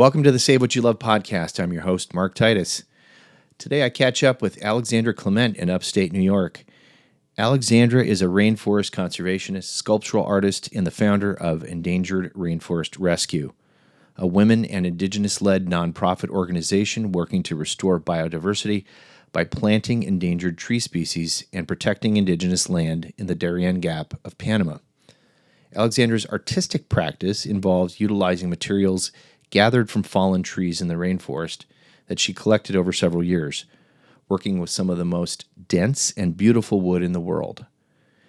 Welcome to the Save What You Love podcast. I'm your host, Mark Titus. Today I catch up with Alexandra Climent in upstate New York. Alexandra is a rainforest conservationist, sculptural artist, and the founder of Endangered Rainforest Rescue, a women and indigenous-led nonprofit organization working to restore biodiversity by planting endangered tree species and protecting indigenous land in the Darién Gap of Panamá. Alexandra's artistic practice involves utilizing materials gathered from fallen trees in the rainforest that she collected over several years, working with some of the most dense and beautiful wood in the world.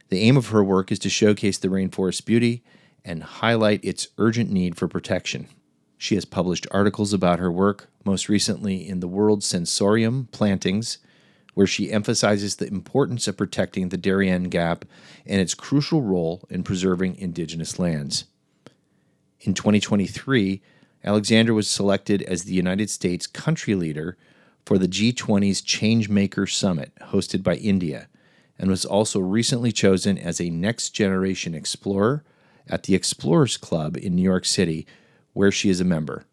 The aim of her work is to showcase the rainforest's beauty and highlight its urgent need for protection. She has published articles about her work, most recently in the World Sensorium Plantings, where she emphasizes the importance of protecting the Darién Gap and its crucial role in preserving indigenous lands. In 2023, Alexandra was selected as the United States country leader for the G20's Changemaker Summit, hosted by India, and was also recently chosen as a Next Generation Explorer at the Explorers Club in New York City, where she is a member.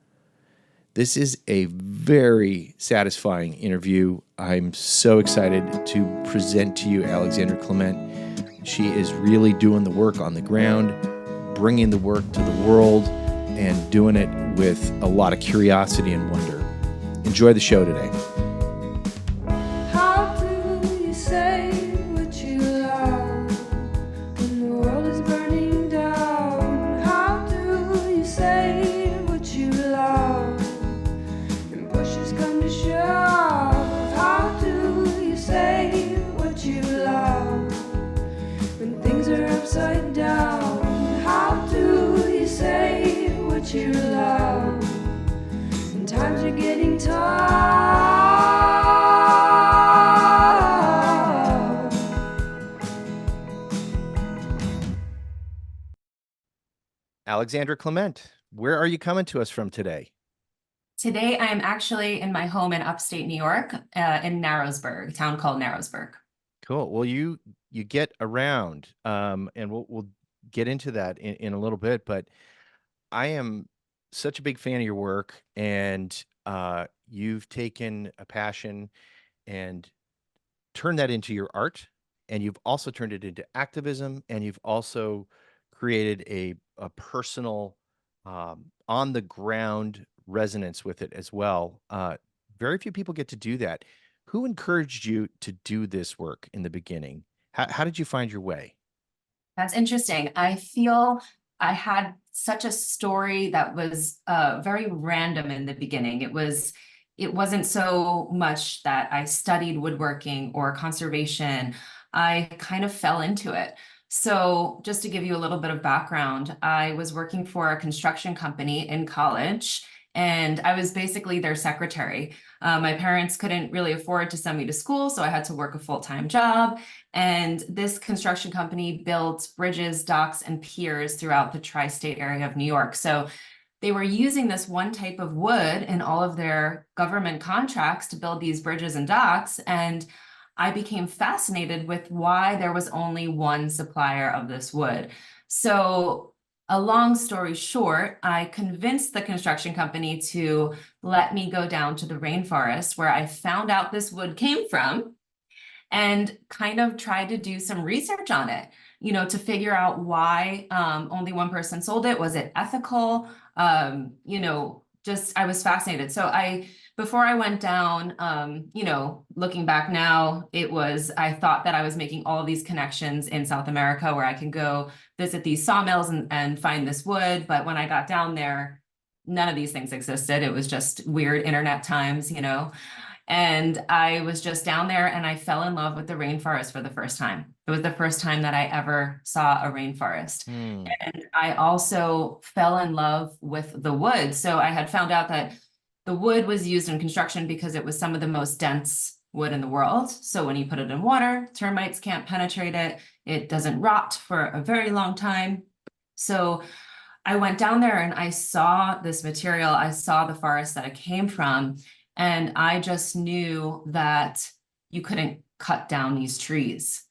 This is a very satisfying interview. I'm so excited to present to you Alexandra Climent. She is really doing the work on the ground, bringing the work to the world, and doing it with a lot of curiosity and wonder. Enjoy the show today. How do you say what you love when the world is burning down? How do you say what you love and pushes come to shove? How do you say what you love when things are upside down? How do you say what you love when times are getting tough? Alexandra Climent, where are you coming to us from today? Today, I am actually in my home in upstate New York, in Narrowsburg, a town called Narrowsburg. Cool. Well, you get around, and we'll get into that in a little bit, but I am such a big fan of your work, and you've taken a passion and turned that into your art, and you've also turned it into activism, and you've also created a personal, on the ground resonance with it as well. Very few people get to do that. Who encouraged you to do this work in the beginning? How did you find your way? That's interesting. I feel I had such a story that was very random in the beginning. It wasn't so much that I studied woodworking or conservation. I kind of fell into it. So just to give you a little bit of background, I was working for a construction company in college, and I was basically their secretary. My parents couldn't really afford to send me to school, so I had to work a full-time job. And this construction company built bridges, docks, and piers throughout the tri-state area of New York. So they were using this one type of wood in all of their government contracts to build these bridges and docks. And I became fascinated with why there was only one supplier of this wood. So a long story short, I convinced the construction company to let me go down to the rainforest where I found out this wood came from and kind of tried to do some research on it, to figure out why only one person sold it. Was it ethical? I was fascinated. So before I went down, looking back now, I thought that I was making all these connections in South America where I can go visit these sawmills and find this wood. But when I got down there, none of these things existed. It was just weird internet times, And I was just down there and I fell in love with the rainforest for the first time. It was the first time that I ever saw a rainforest. And I also fell in love with the wood. So I had found out that the wood was used in construction because it was some of the most dense wood in the world. So when you put it in water, termites can't penetrate it. It doesn't rot for a very long time. So I went down there and I saw this material. I saw the forest that it came from. And I just knew that you couldn't cut down these trees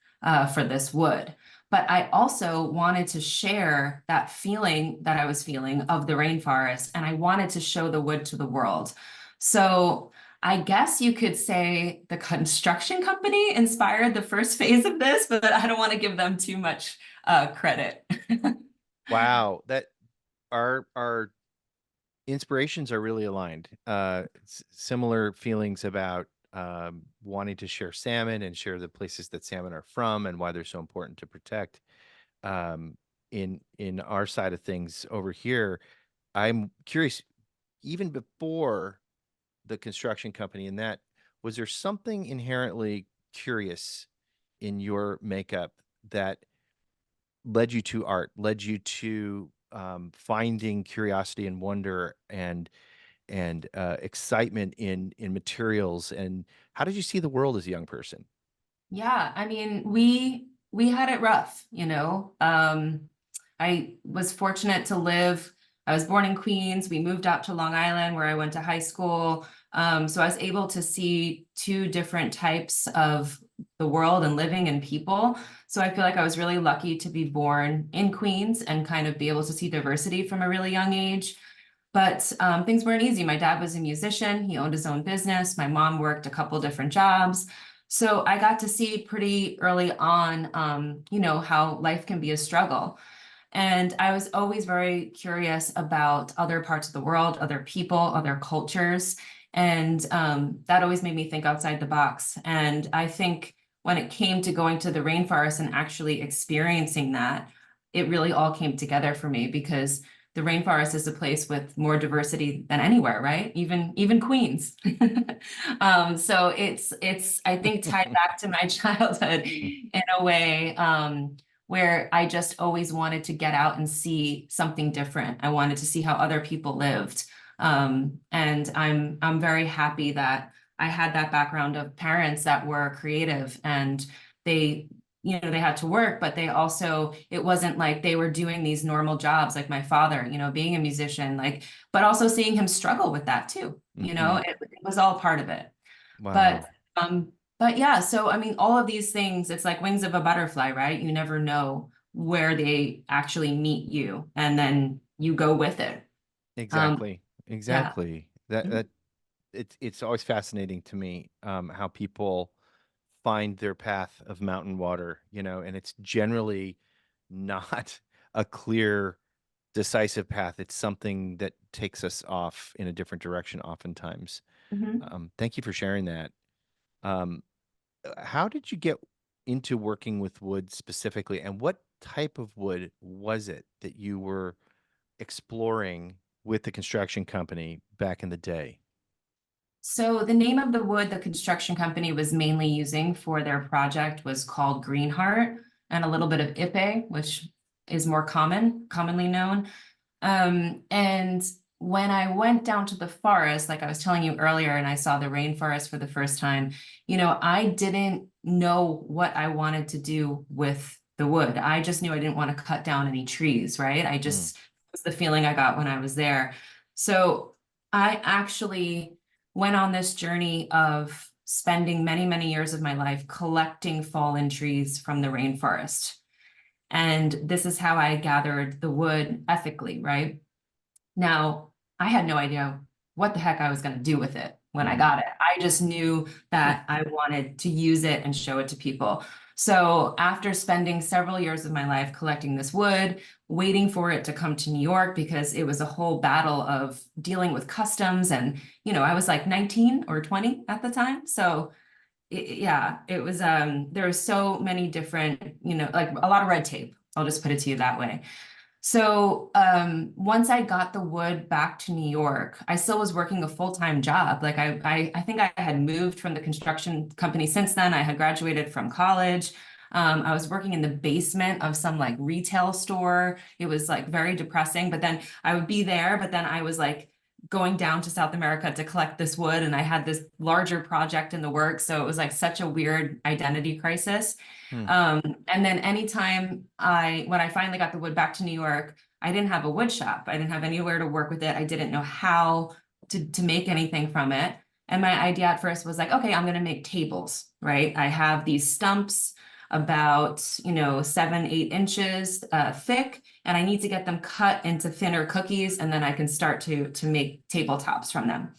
for this wood. but I also wanted to share that feeling that I was feeling of the rainforest, and I wanted to show the wood to the world. So I guess you could say the construction company inspired the first phase of this, but I don't want to give them too much credit. Wow, that our inspirations are really aligned. Similar feelings about wanting to share salmon and share the places that salmon are from and why they're so important to protect. Um, in our side of things over here, I'm curious, even before the construction company and that, was there something inherently curious in your makeup that led you to art, led you to finding curiosity and wonder and excitement in materials? And how did you see the world as a young person? Yeah, I mean, we had it rough, you know. I was fortunate to live. I was born in Queens. We moved out to Long Island where I went to high school. So I was able to see two different types of the world and living and people. So I feel like I was really lucky to be born in Queens and kind of be able to see diversity from a really young age. But things weren't easy. My dad was a musician. He owned his own business. My mom worked a couple different jobs. So I got to see pretty early on, you know, how life can be a struggle. And I was always very curious about other parts of the world, other people, other cultures. And that always made me think outside the box. And I think when it came to going to the rainforest and actually experiencing that, it really all came together for me because the rainforest is a place with more diversity than anywhere, right? Even Queens. So it's I think tied back to my childhood in a way, where I just always wanted to get out and see something different. I wanted to see how other people lived. And I'm very happy that I had that background of parents that were creative and they, you know, they had to work, but they also, it wasn't like they were doing these normal jobs like my father, you know, being a musician, like, but also seeing him struggle with that too, you know, it was all part of it. But Wow. but yeah, so I mean, all of these things, it's like wings of a butterfly, right? You never know where they actually meet you, and then you go with it. Um, Exactly. yeah. Exactly. That Mhm. that it's always fascinating to me how people find their path of mountain water, and it's generally not a clear, decisive path. It's something that takes us off in a different direction oftentimes. Mhm. Thank you for sharing that. Um, how did you get into working with wood specifically, and what type of wood was it that you were exploring with the construction company back in the day? So the name of the wood the construction company was mainly using for their project was called Greenheart and a little bit of Ipe, which is more commonly known. And when I went down to the forest, like I was telling you earlier, and I saw the rainforest for the first time, you know, I didn't know what I wanted to do with the wood. I just knew I didn't want to cut down any trees, right? I Mm, just, it was the feeling I got when I was there. So I actually went on this journey of spending many, many years of my life collecting fallen trees from the rainforest. And this is how I gathered the wood ethically, right? Now, I had no idea what the heck I was going to do with it when I mm. got it. I just knew that I wanted to use it and show it to people. So after spending several years of my life collecting this wood, waiting for it to come to New York because it was a whole battle of dealing with customs and, you know, I was like 19 or 20 at the time. So yeah, it was there were so many different, you know, like a lot of red tape. I'll just put it to you that way. So once I got the wood back to New York, I still was working a full-time job. Like I think I had moved from the construction company since then. I had graduated from college. I was working in the basement of some like retail store. It was like very depressing, but then I would be there, but then I was like going down to South America to collect this wood and I had this larger project in the works. So it was like such a weird identity crisis. Hmm. And then anytime when I finally got the wood back to New York, I didn't have a wood shop. I didn't have anywhere to work with it. I didn't know how to make anything from it. And my idea at first was like, okay, I'm going to make tables, right? I have these stumps. about, 7, 8 inches thick, and I need to get them cut into thinner cookies, and then I can start to make tabletops from them.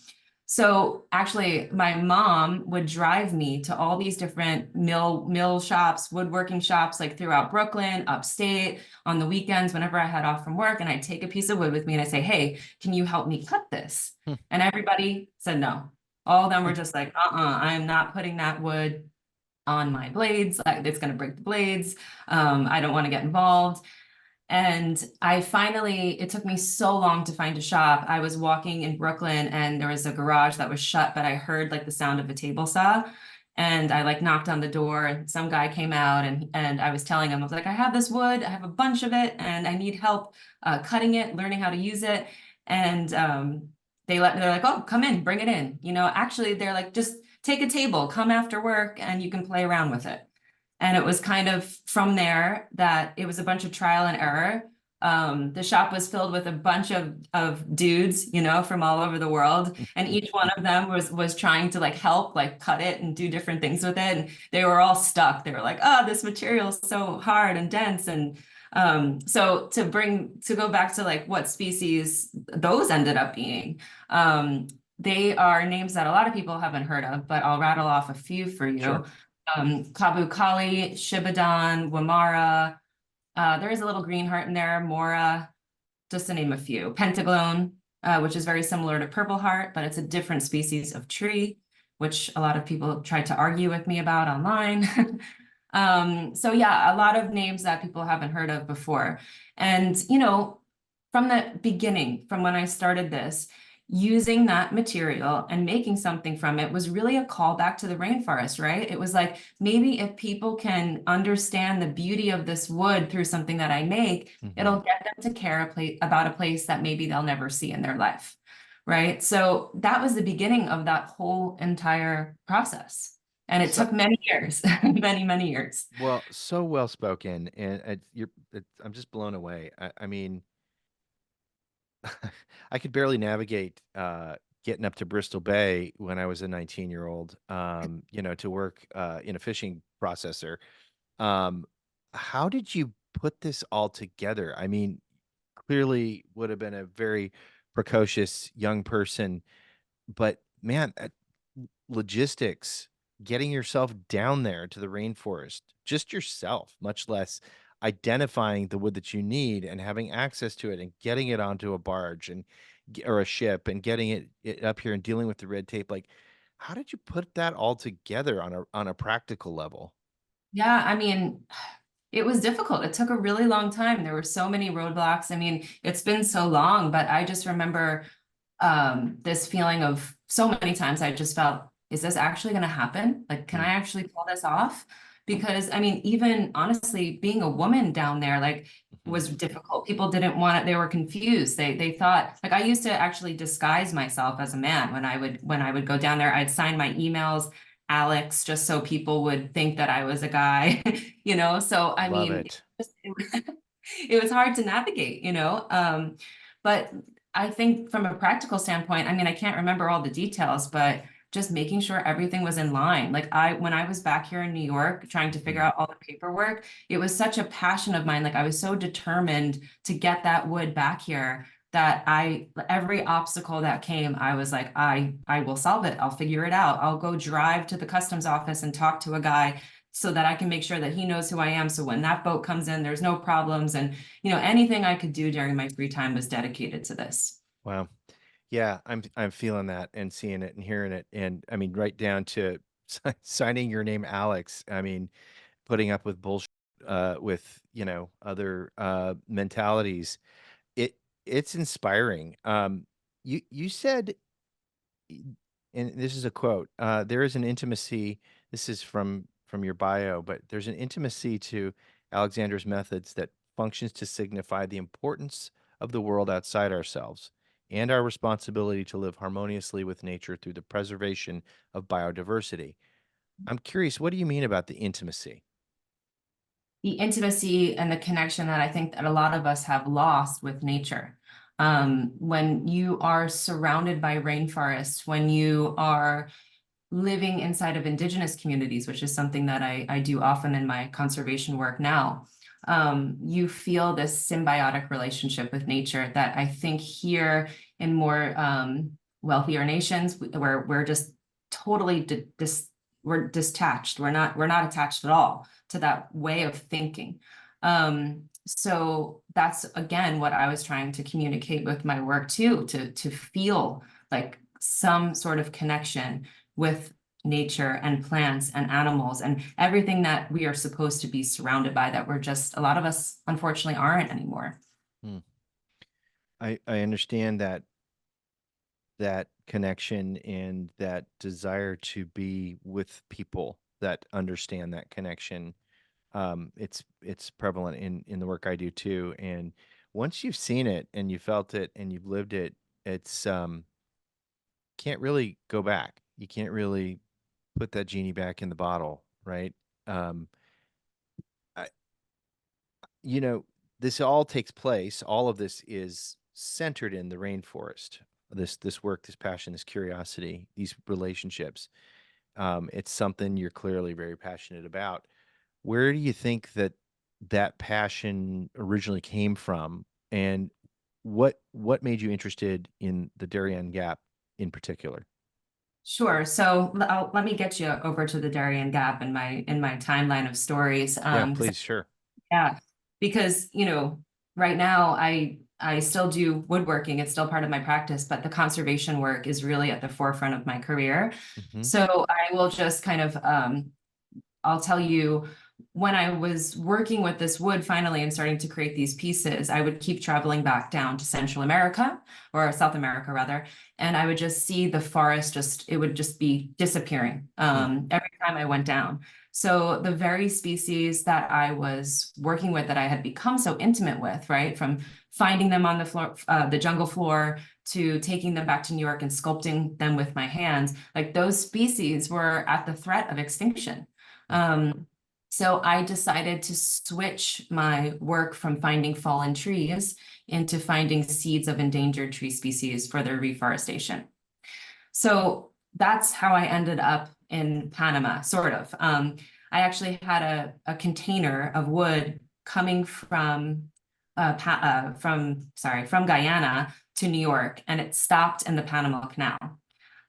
So actually, my mom would drive me to all these different mill shops, woodworking shops, like throughout Brooklyn, upstate, on the weekends, whenever I had off from work, and I'd take a piece of wood with me and I'd say, hey, can you help me cut this? And everybody said no. All of them were just like, I'm not putting that wood on my blades. It's going to break the blades. I don't want to get involved. And it took me so long to find a shop. I was walking in Brooklyn and there was a garage that was shut, but I heard like the sound of a table saw. And I like knocked on the door and some guy came out and I was telling him, I was like, I have this wood, I have a bunch of it and I need help cutting it, learning how to use it. And they're like, oh, come in, bring it in. Actually, they're like, just take a table, come after work and you can play around with it. And it was kind of from there that it was a bunch of trial and error. The shop was filled with a bunch of dudes, from all over the world. And each one of them was trying to like help, like cut it and do different things with it. And they were all stuck. They were like, oh, this material is so hard and dense. And so to go back to like what species those ended up being, they are names that a lot of people haven't heard of, but I'll rattle off a few for you. Sure. Kabukali, Shibadon, Wamara. There is a little green heart in there, Mora, just to name a few. Pentaglone, which is very similar to purple heart, but it's a different species of tree, which a lot of people tried to argue with me about online. So yeah, a lot of names that people haven't heard of before. And, from the beginning, from when I started this, using that material and making something from it was really a callback to the rainforest, right? It was like, maybe if people can understand the beauty of this wood through something that I make, it'll get them to care about a place that maybe they'll never see in their life, right? So that was the beginning of that whole entire process. And it took many years, many, many years. Well, so well spoken, and I'm just blown away. I mean, I could barely navigate getting up to Bristol Bay when I was a 19-year-old, to work in a fishing processor. Um, how did you put this all together? I mean, clearly would have been a very precocious young person, but man, logistics, getting yourself down there to the rainforest, just yourself, much less identifying the wood that you need and having access to it and getting it onto a barge or a ship and getting it up here and dealing with the red tape. Like, how did you put that all together on a practical level? Yeah, I mean, it was difficult. It took a really long time. There were so many roadblocks. I mean, it's been so long, but I just remember this feeling of so many times I just felt, is this actually going to happen? Like, can I actually pull this off? Because I mean, even honestly, being a woman down there, like, was difficult. People didn't want it. They were confused. They thought, like, I used to actually disguise myself as a man when I would go down there. I'd sign my emails Alex, just so people would think that I was a guy, So I Love mean, it. it was hard to navigate, but I think from a practical standpoint, I mean, I can't remember all the details, but just making sure everything was in line. Like when I was back here in New York trying to figure out all the paperwork, it was such a passion of mine. Like I was so determined to get that wood back here that every obstacle that came, I was like, I will solve it. I'll figure it out. I'll go drive to the customs office and talk to a guy so that I can make sure that he knows who I am. So when that boat comes in, there's no problems. And, anything I could do during my free time was dedicated to this. Wow. Yeah, I'm feeling that and seeing it and hearing it. And I mean, right down to signing your name Alex. I mean, putting up with bullshit with, other mentalities. It's inspiring. You said, and this is a quote, there is an intimacy, this is from your bio, but there's an intimacy to Alexandra's methods that functions to signify the importance of the world outside ourselves and our responsibility to live harmoniously with nature through the preservation of biodiversity. I'm curious, what do you mean about the intimacy? The intimacy and the connection that I think that a lot of us have lost with nature. When you are surrounded by rainforests, when you are living inside of indigenous communities, which is something that I do often in my conservation work now, you feel this symbiotic relationship with nature that I think here in more wealthier nations, where we're just totally we're detached. We're not attached at all to that way of thinking. So that's again what I was trying to communicate with my work too, to feel like some sort of connection with nature and plants and animals and everything that we are supposed to be surrounded by, that we're just, a lot of us unfortunately aren't anymore. Hmm. I understand that connection and that desire to be with people that understand that connection. It's prevalent in the work I do too. And once you've seen it and you felt it and you've lived it, it's can't really go back. You can't really put that genie back in the bottle, right? Um, I, you know, this all takes place. All of this is centered in the rainforest. This work, this passion, this curiosity, these relationships. It's something you're clearly very passionate about. Where do you think that passion originally came from, and what made you interested in the Darien Gap in particular? Sure. So let me get you over to the Darién Gap in my timeline of stories. Yeah, 'Cause please, sure. yeah, because right now I still do woodworking. It's still part of my practice, but the conservation work is really at the forefront of my career. Hmm. So I will just kind of I'll tell you, when I was working with this wood finally and starting to create these pieces, I would keep traveling back down to Central America, or South America rather, and I would just see the forest it would just be disappearing every time I went down. So the very species that I was working with, that I had become so intimate with, right, from finding them on the floor, the jungle floor, to taking them back to New York and sculpting them with my hands, like those species were at the threat of extinction. So I decided to switch my work from finding fallen trees into finding seeds of endangered tree species for their reforestation. So that's how I ended up in Panama, sort of. I actually had a container of wood coming from Guyana to New York, and it stopped in the Panama Canal.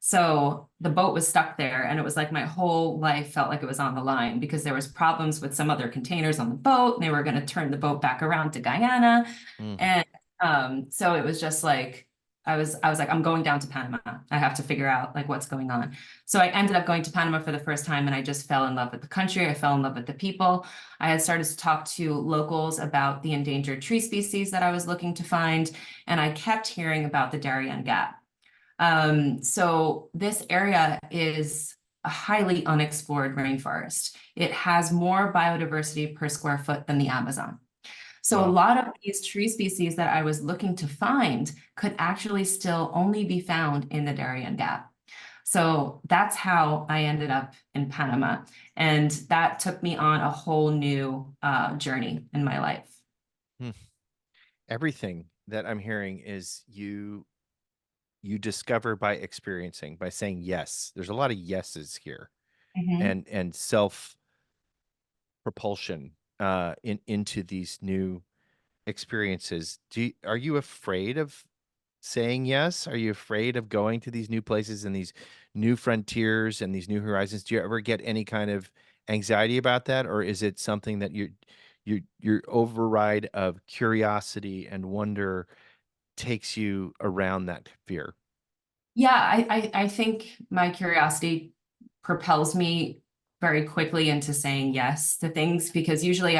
So the boat was stuck there, and it was like my whole life felt like it was on the line, because there was problems with some other containers on the boat, and they were going to turn the boat back around to Guyana. Mm. And so it was just like I was like, I'm going down to Panama. I have to figure out like what's going on. So I ended up going to Panama for the first time, and I just fell in love with the country. I fell in love with the people. I had started to talk to locals about the endangered tree species that I was looking to find, and I kept hearing about the Darien Gap. So this area is a highly unexplored rainforest. It has more biodiversity per square foot than the Amazon. So a Wow. lot of these tree species that I was looking to find could actually still only be found in the Darien Gap. So that's how I ended up in Panama. And that took me on a whole new journey in my life. Hmm. Everything that I'm hearing is you discover by experiencing, by saying yes. There's a lot of yeses here, Mhm. and self propulsion into these new experiences. Are you afraid of saying yes? Are you afraid of going to these new places and these new frontiers and these new horizons? Do you ever get any kind of anxiety about that, or is it something that your override of curiosity and wonder takes you around that fear? Yeah, I think my curiosity propels me very quickly into saying yes to things, because usually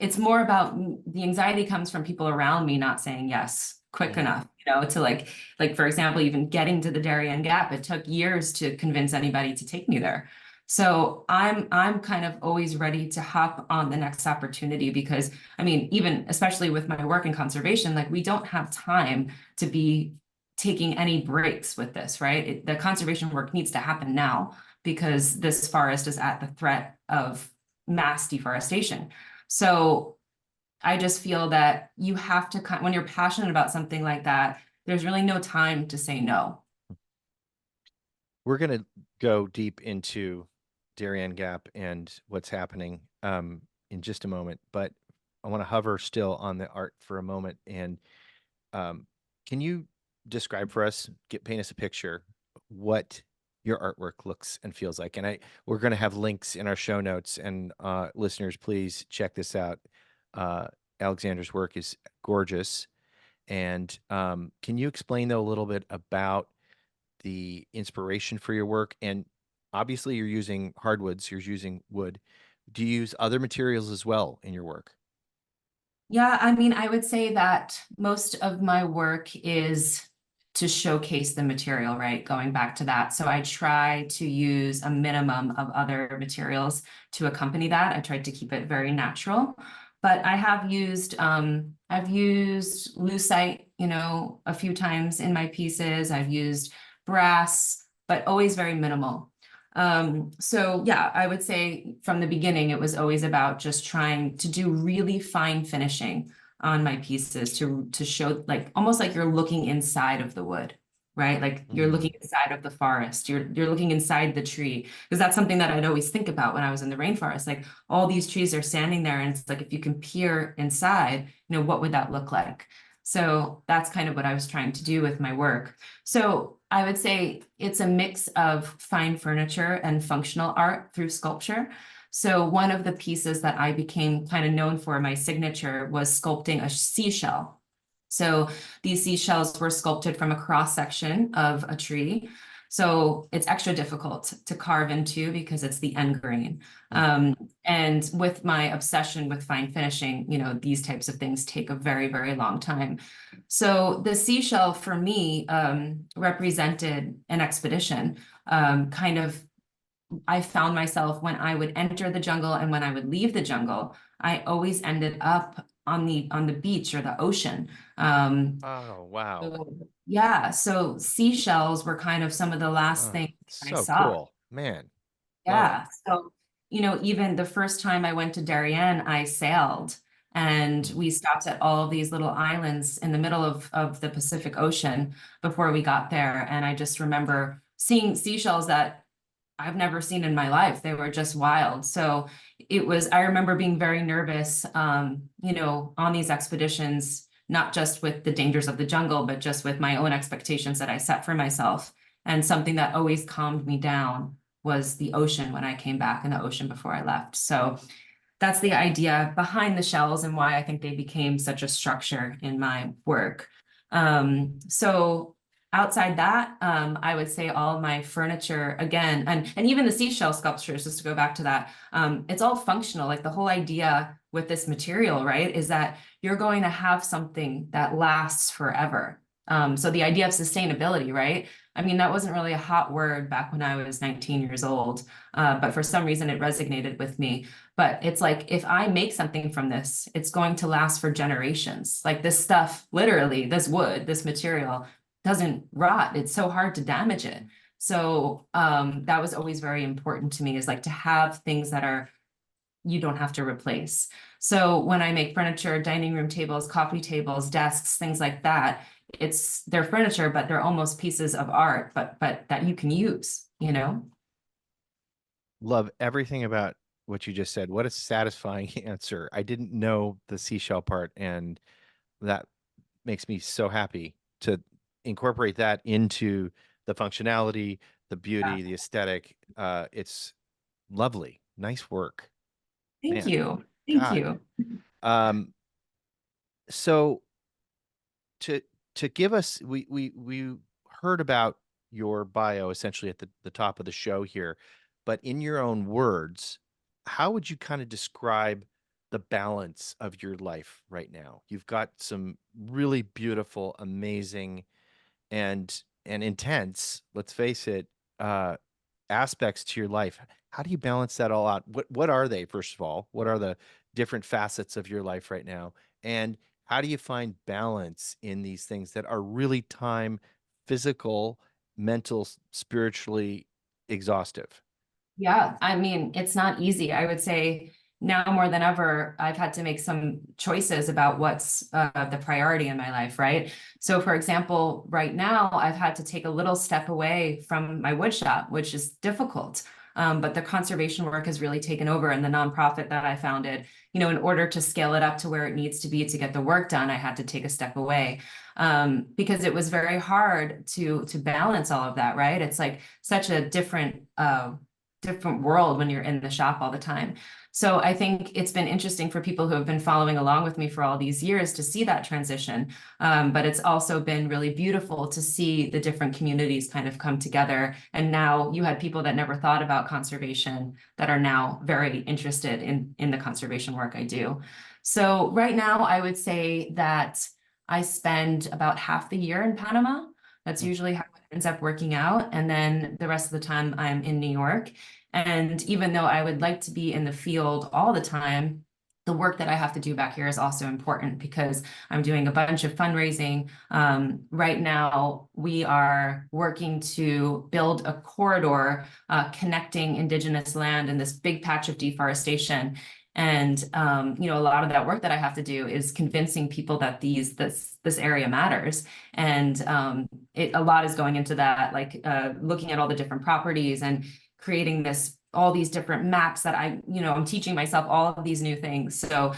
it's more about the anxiety comes from people around me not saying yes quick Mm. enough, to like for example, even getting to the Darien Gap, it took years to convince anybody to take me there. So I'm kind of always ready to hop on the next opportunity, because I mean, even especially with my work in conservation, like we don't have time to be taking any breaks with this, right? The conservation work needs to happen now, because this forest is at the threat of mass deforestation. So I just feel that you have to, when you're passionate about something like that, there's really no time to say no. We're going to go deep into Darién Gap and what's happening in just a moment, but I want to hover still on the art for a moment. And can you describe for us, paint us a picture, what your artwork looks and feels like? And we're going to have links in our show notes, and listeners, please check this out. Alexandra's work is gorgeous. And can you explain, though, a little bit about the inspiration for your work? And obviously you're using hardwoods, you're using wood. Do you use other materials as well in your work? Yeah, I mean, I would say that most of my work is to showcase the material, right? Going back to that. So I try to use a minimum of other materials to accompany that. I tried to keep it very natural. But I've used lucite, a few times in my pieces. I've used brass, but always very minimal. So yeah, I would say from the beginning, it was always about just trying to do really fine finishing on my pieces to show, like, almost like you're looking inside of the wood, right? Like you're looking inside of the forest, you're looking inside the tree, because that's something that I'd always think about when I was in the rainforest. Like, all these trees are standing there, and it's like, if you can peer inside, what would that look like? So that's kind of what I was trying to do with my work. So I would say it's a mix of fine furniture and functional art through sculpture. So one of the pieces that I became kind of known for, my signature, was sculpting a seashell. So these seashells were sculpted from a cross section of a tree. So it's extra difficult to carve into because it's the end grain. And with my obsession with fine finishing, these types of things take a very, very long time. So the seashell for me represented an expedition. I found myself, when I would enter the jungle and when I would leave the jungle, I always ended up on the beach or the ocean. Oh, wow. Yeah, so seashells were kind of some of the last things I So saw. cool, man. Love it. Yeah, so even the first time I went to Darien, I sailed, and we stopped at all of these little islands in the middle of the Pacific Ocean before we got there. And I just remember seeing seashells that I've never seen in my life. They were just wild. So I remember being very nervous, on these expeditions, not just with the dangers of the jungle, but just with my own expectations that I set for myself. And something that always calmed me down was the ocean when I came back, and the ocean before I left. So that's the idea behind the shells and why I think they became such a structure in my work. So outside that, I would say all of my furniture, again, and even the seashell sculptures, just to go back to that, it's all functional. Like, the whole idea with this material, right, is that you're going to have something that lasts forever. So the idea of sustainability, right? I mean, that wasn't really a hot word back when I was 19 years old, but for some reason it resonated with me. But it's like, if I make something from this, it's going to last for generations. Like, this stuff, literally, this wood, this material doesn't rot. It's so hard to damage it. So that was always very important to me, is like to have things that you don't have to replace. So when I make furniture, dining room tables, coffee tables, desks, things like that, they're furniture, but they're almost pieces of art, but that you can use. Love everything about what you just said. What a satisfying answer. I didn't know the seashell part, and that makes me so happy to incorporate that into the functionality, the Yeah. beauty, the aesthetic. It's lovely. Nice work, Thank man. you. Thank God. you. Um, so to give us, we heard about your bio essentially at the top of the show here, but in your own words, how would you kind of describe the balance of your life right now? You've got some really beautiful, amazing, and intense, let's face it, aspects to your life. How do you balance that all out? What are they, first of all? What are the different facets of your life right now? And how do you find balance in these things that are really time, physical, mental, spiritually exhaustive? Yeah, I mean, it's not easy. I would say now more than ever, I've had to make some choices about what's the priority in my life, right? So for example, right now, I've had to take a little step away from my wood shop, which is difficult. But the conservation work has really taken over, and the nonprofit that I founded, in order to scale it up to where it needs to be to get the work done, I had to take a step away, because it was very hard to balance all of that, right? It's like such a different world when you're in the shop all the time. So I think it's been interesting for people who have been following along with me for all these years to see that transition. But it's also been really beautiful to see the different communities kind of come together. And now you had people that never thought about conservation that are now very interested in the conservation work I do. So right now, I would say that I spend about half the year in Panama. That's usually how it ends up working out. And then the rest of the time I'm in New York. And even though I would like to be in the field all the time, the work that I have to do back here is also important because I'm doing a bunch of fundraising. Right now, we are working to build a corridor connecting indigenous land in this big patch of deforestation. And a lot of that work that I have to do is convincing people that this area matters. And a lot is going into that, like looking at all the different properties and creating all these different maps that I'm teaching myself all of these new things. So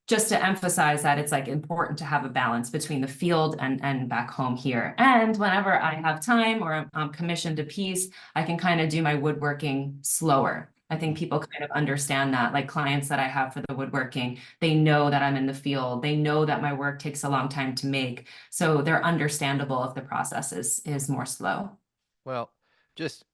just to emphasize that it's like important to have a balance between the field and back home here. And whenever I have time or I'm commissioned a piece, I can kind of do my woodworking slower. I think people kind of understand that, like clients that I have for the woodworking, they know that I'm in the field. They know that my work takes a long time to make. So they're understandable if the process is more slow. Well, just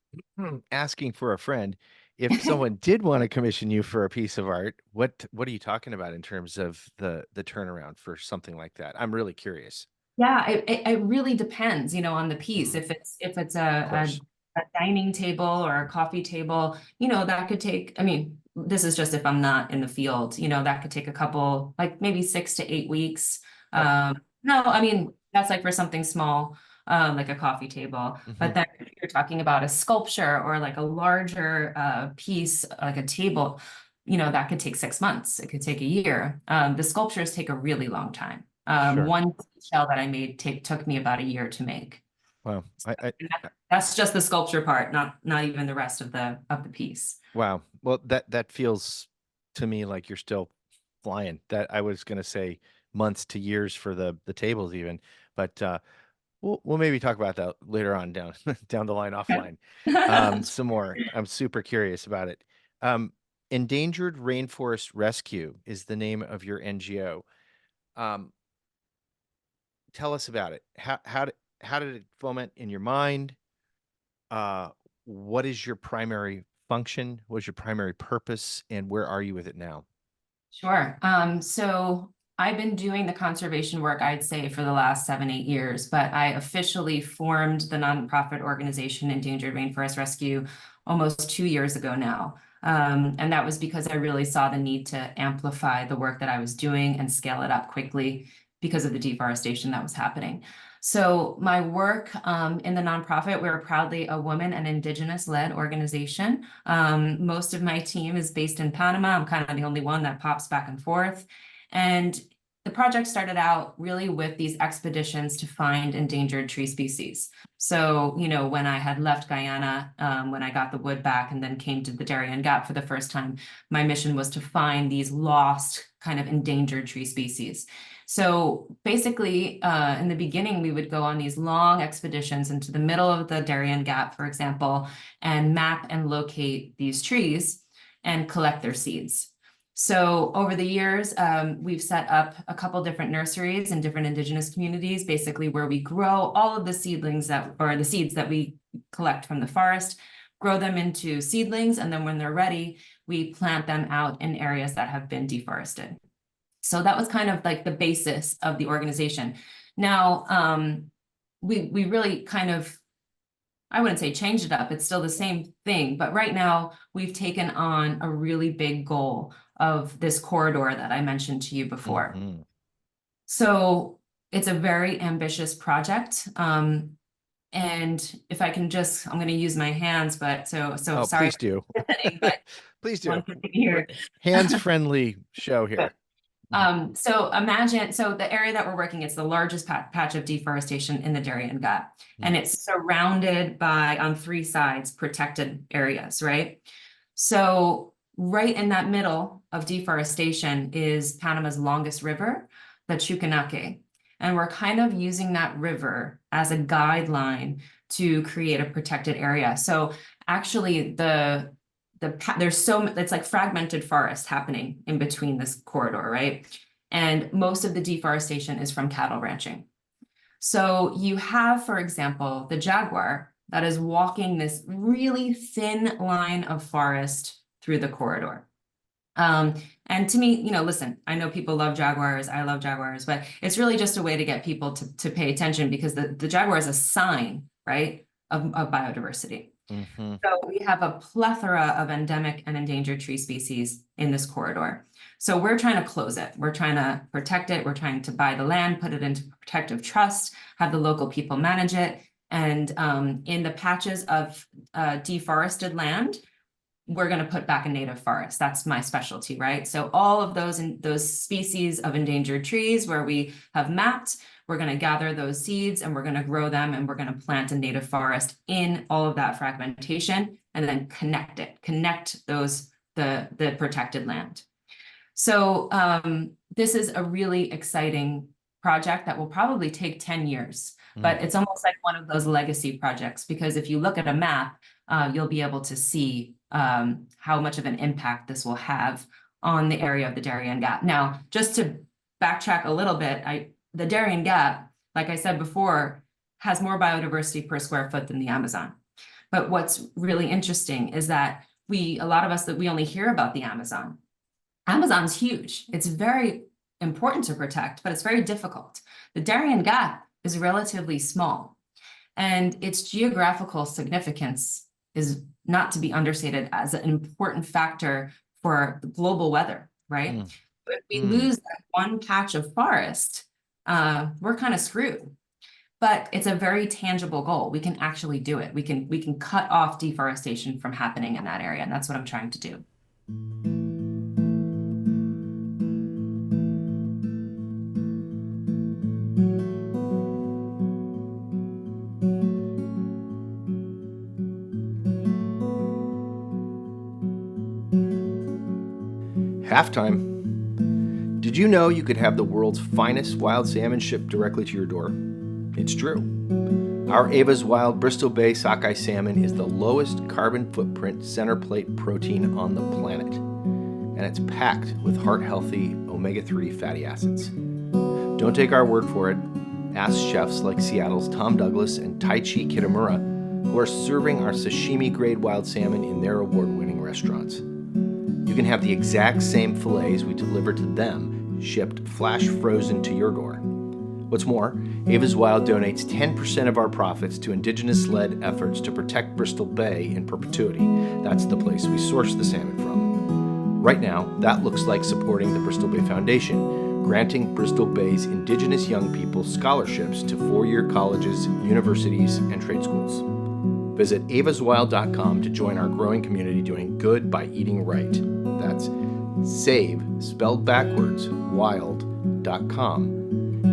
asking for a friend, if someone did want to commission you for a piece of art, what are you talking about in terms of the turnaround for something like that? I'm really curious. Yeah, it really depends, on the piece. Mhm. If it's Of course. a dining table or a coffee table, that could take, I mean, this is just if I'm not in the field, that could take a couple, like maybe 6 to 8 weeks. Oh, No, I mean, that's like for something small, like a coffee table. hmm. But then if you're talking about a sculpture or like a larger piece, like a table, that could take 6 months. It could take a year. The sculptures take a really long time. Sure. One shell that I made took me about a year to make. Wow. That's just the sculpture part, not even the rest of the piece. Wow. Well, that feels to me like you're still flying. That I was gonna say months to years for the tables even, but we'll maybe talk about that later on down down the line offline. Some more. I'm super curious about it. Um, Endangered Rainforest Rescue is the name of your NGO. Um, Tell us about it. How did it foment in your mind? Uh, what is your primary function? What is your primary purpose? And where are you with it now? Sure. So I've been doing the conservation work, I'd say, for the last 7, 8 years, but I officially formed the nonprofit organization Endangered Rainforest Rescue almost 2 years ago now. And that was because I really saw the need to amplify the work that I was doing and scale it up quickly because of the deforestation that was happening. So my work in the nonprofit, we're proudly a woman and Indigenous-led organization. Most of my team is based in Panama. I'm kind of the only one that pops back and forth. And the project started out really with these expeditions to find endangered tree species. So, when I had left Guyana, when I got the wood back and then came to the Darién Gap for the first time, my mission was to find these lost kind of endangered tree species. So basically, in the beginning, we would go on these long expeditions into the middle of the Darién Gap, for example, and map and locate these trees and collect their seeds. So over the years, we've set up a couple different nurseries in different indigenous communities, basically where we grow all of the seedlings the seeds that we collect from the forest, grow them into seedlings, and then when they're ready, we plant them out in areas that have been deforested. So that was kind of like the basis of the organization. Now, we really kind of, I wouldn't say changed it up, it's still the same thing, but right now we've taken on a really big goal of this corridor that I mentioned to you before. Mhm. So it's a very ambitious project. And if I can just, I'm going to use my hands, but so Oh, sorry please for do. listening, but Please do. one thing here. Hands-friendly show here. So imagine, so the area that we're working, it's the largest patch of deforestation in the Darién Gap, and it's surrounded by, on three sides, protected areas, right? So right in that middle of deforestation is Panama's longest river, the Chuquenaque. And we're kind of using that river as a guideline to create a protected area. So actually there's it's like fragmented forest happening in between this corridor, right? And most of the deforestation is from cattle ranching. So you have, for example, the jaguar that is walking this really thin line of forest through the corridor. And to me, listen, I know people love jaguars, I love jaguars, but it's really just a way to get people to pay attention, because the jaguar is a sign, right, of biodiversity. So we have a plethora of endemic and endangered tree species in this corridor. So we're trying to close it. We're trying to protect it. We're trying to buy the land, put it into protective trust, have the local people manage it. And in the patches of deforested land, we're going to put back a native forest. That's my specialty, right? So all of those species of endangered trees where we have mapped, we're going to gather those seeds and we're going to grow them, and we're going to plant a native forest in all of that fragmentation, and then connect the protected land. So this is a really exciting project that will probably take 10 years, but it's almost like one of those legacy projects, because if you look at a map, you'll be able to see how much of an impact this will have on the area of the Darién Gap. Now, just to backtrack a little bit, the Darién Gap, like I said before, has more biodiversity per square foot than the Amazon. But what's really interesting is that a lot of us, that we only hear about the Amazon. Amazon's huge. It's very important to protect, but it's very difficult. The Darién Gap is relatively small, and its geographical significance is not to be understated as an important factor for global weather, right? But if we lose that one patch of forest, we're kind of screwed. But it's a very tangible goal. We can actually do it. We can cut off deforestation from happening in that area, and that's what I'm trying to do. Halftime. Did you know you could have the world's finest wild salmon shipped directly to your door? It's true. Our Ava's Wild Bristol Bay sockeye salmon is the lowest carbon footprint center plate protein on the planet, and it's packed with heart-healthy omega-3 fatty acids. Don't take our word for it. Ask chefs like Seattle's Tom Douglas and Taichi Kitamura, who are serving our sashimi-grade wild salmon in their award-winning restaurants. You can have the exact same fillets we deliver to them, shipped flash frozen to your door. What's more, Ava's Wild donates 10% of our profits to Indigenous-led efforts to protect Bristol Bay in perpetuity. That's the place we source the salmon from. Right now, that looks like supporting the Bristol Bay Foundation, granting Bristol Bay's Indigenous young people scholarships to four-year colleges, universities, and trade schools. Visit avaswild.com to join our growing community doing good by eating right. That's save, spelled backwards, wild.com,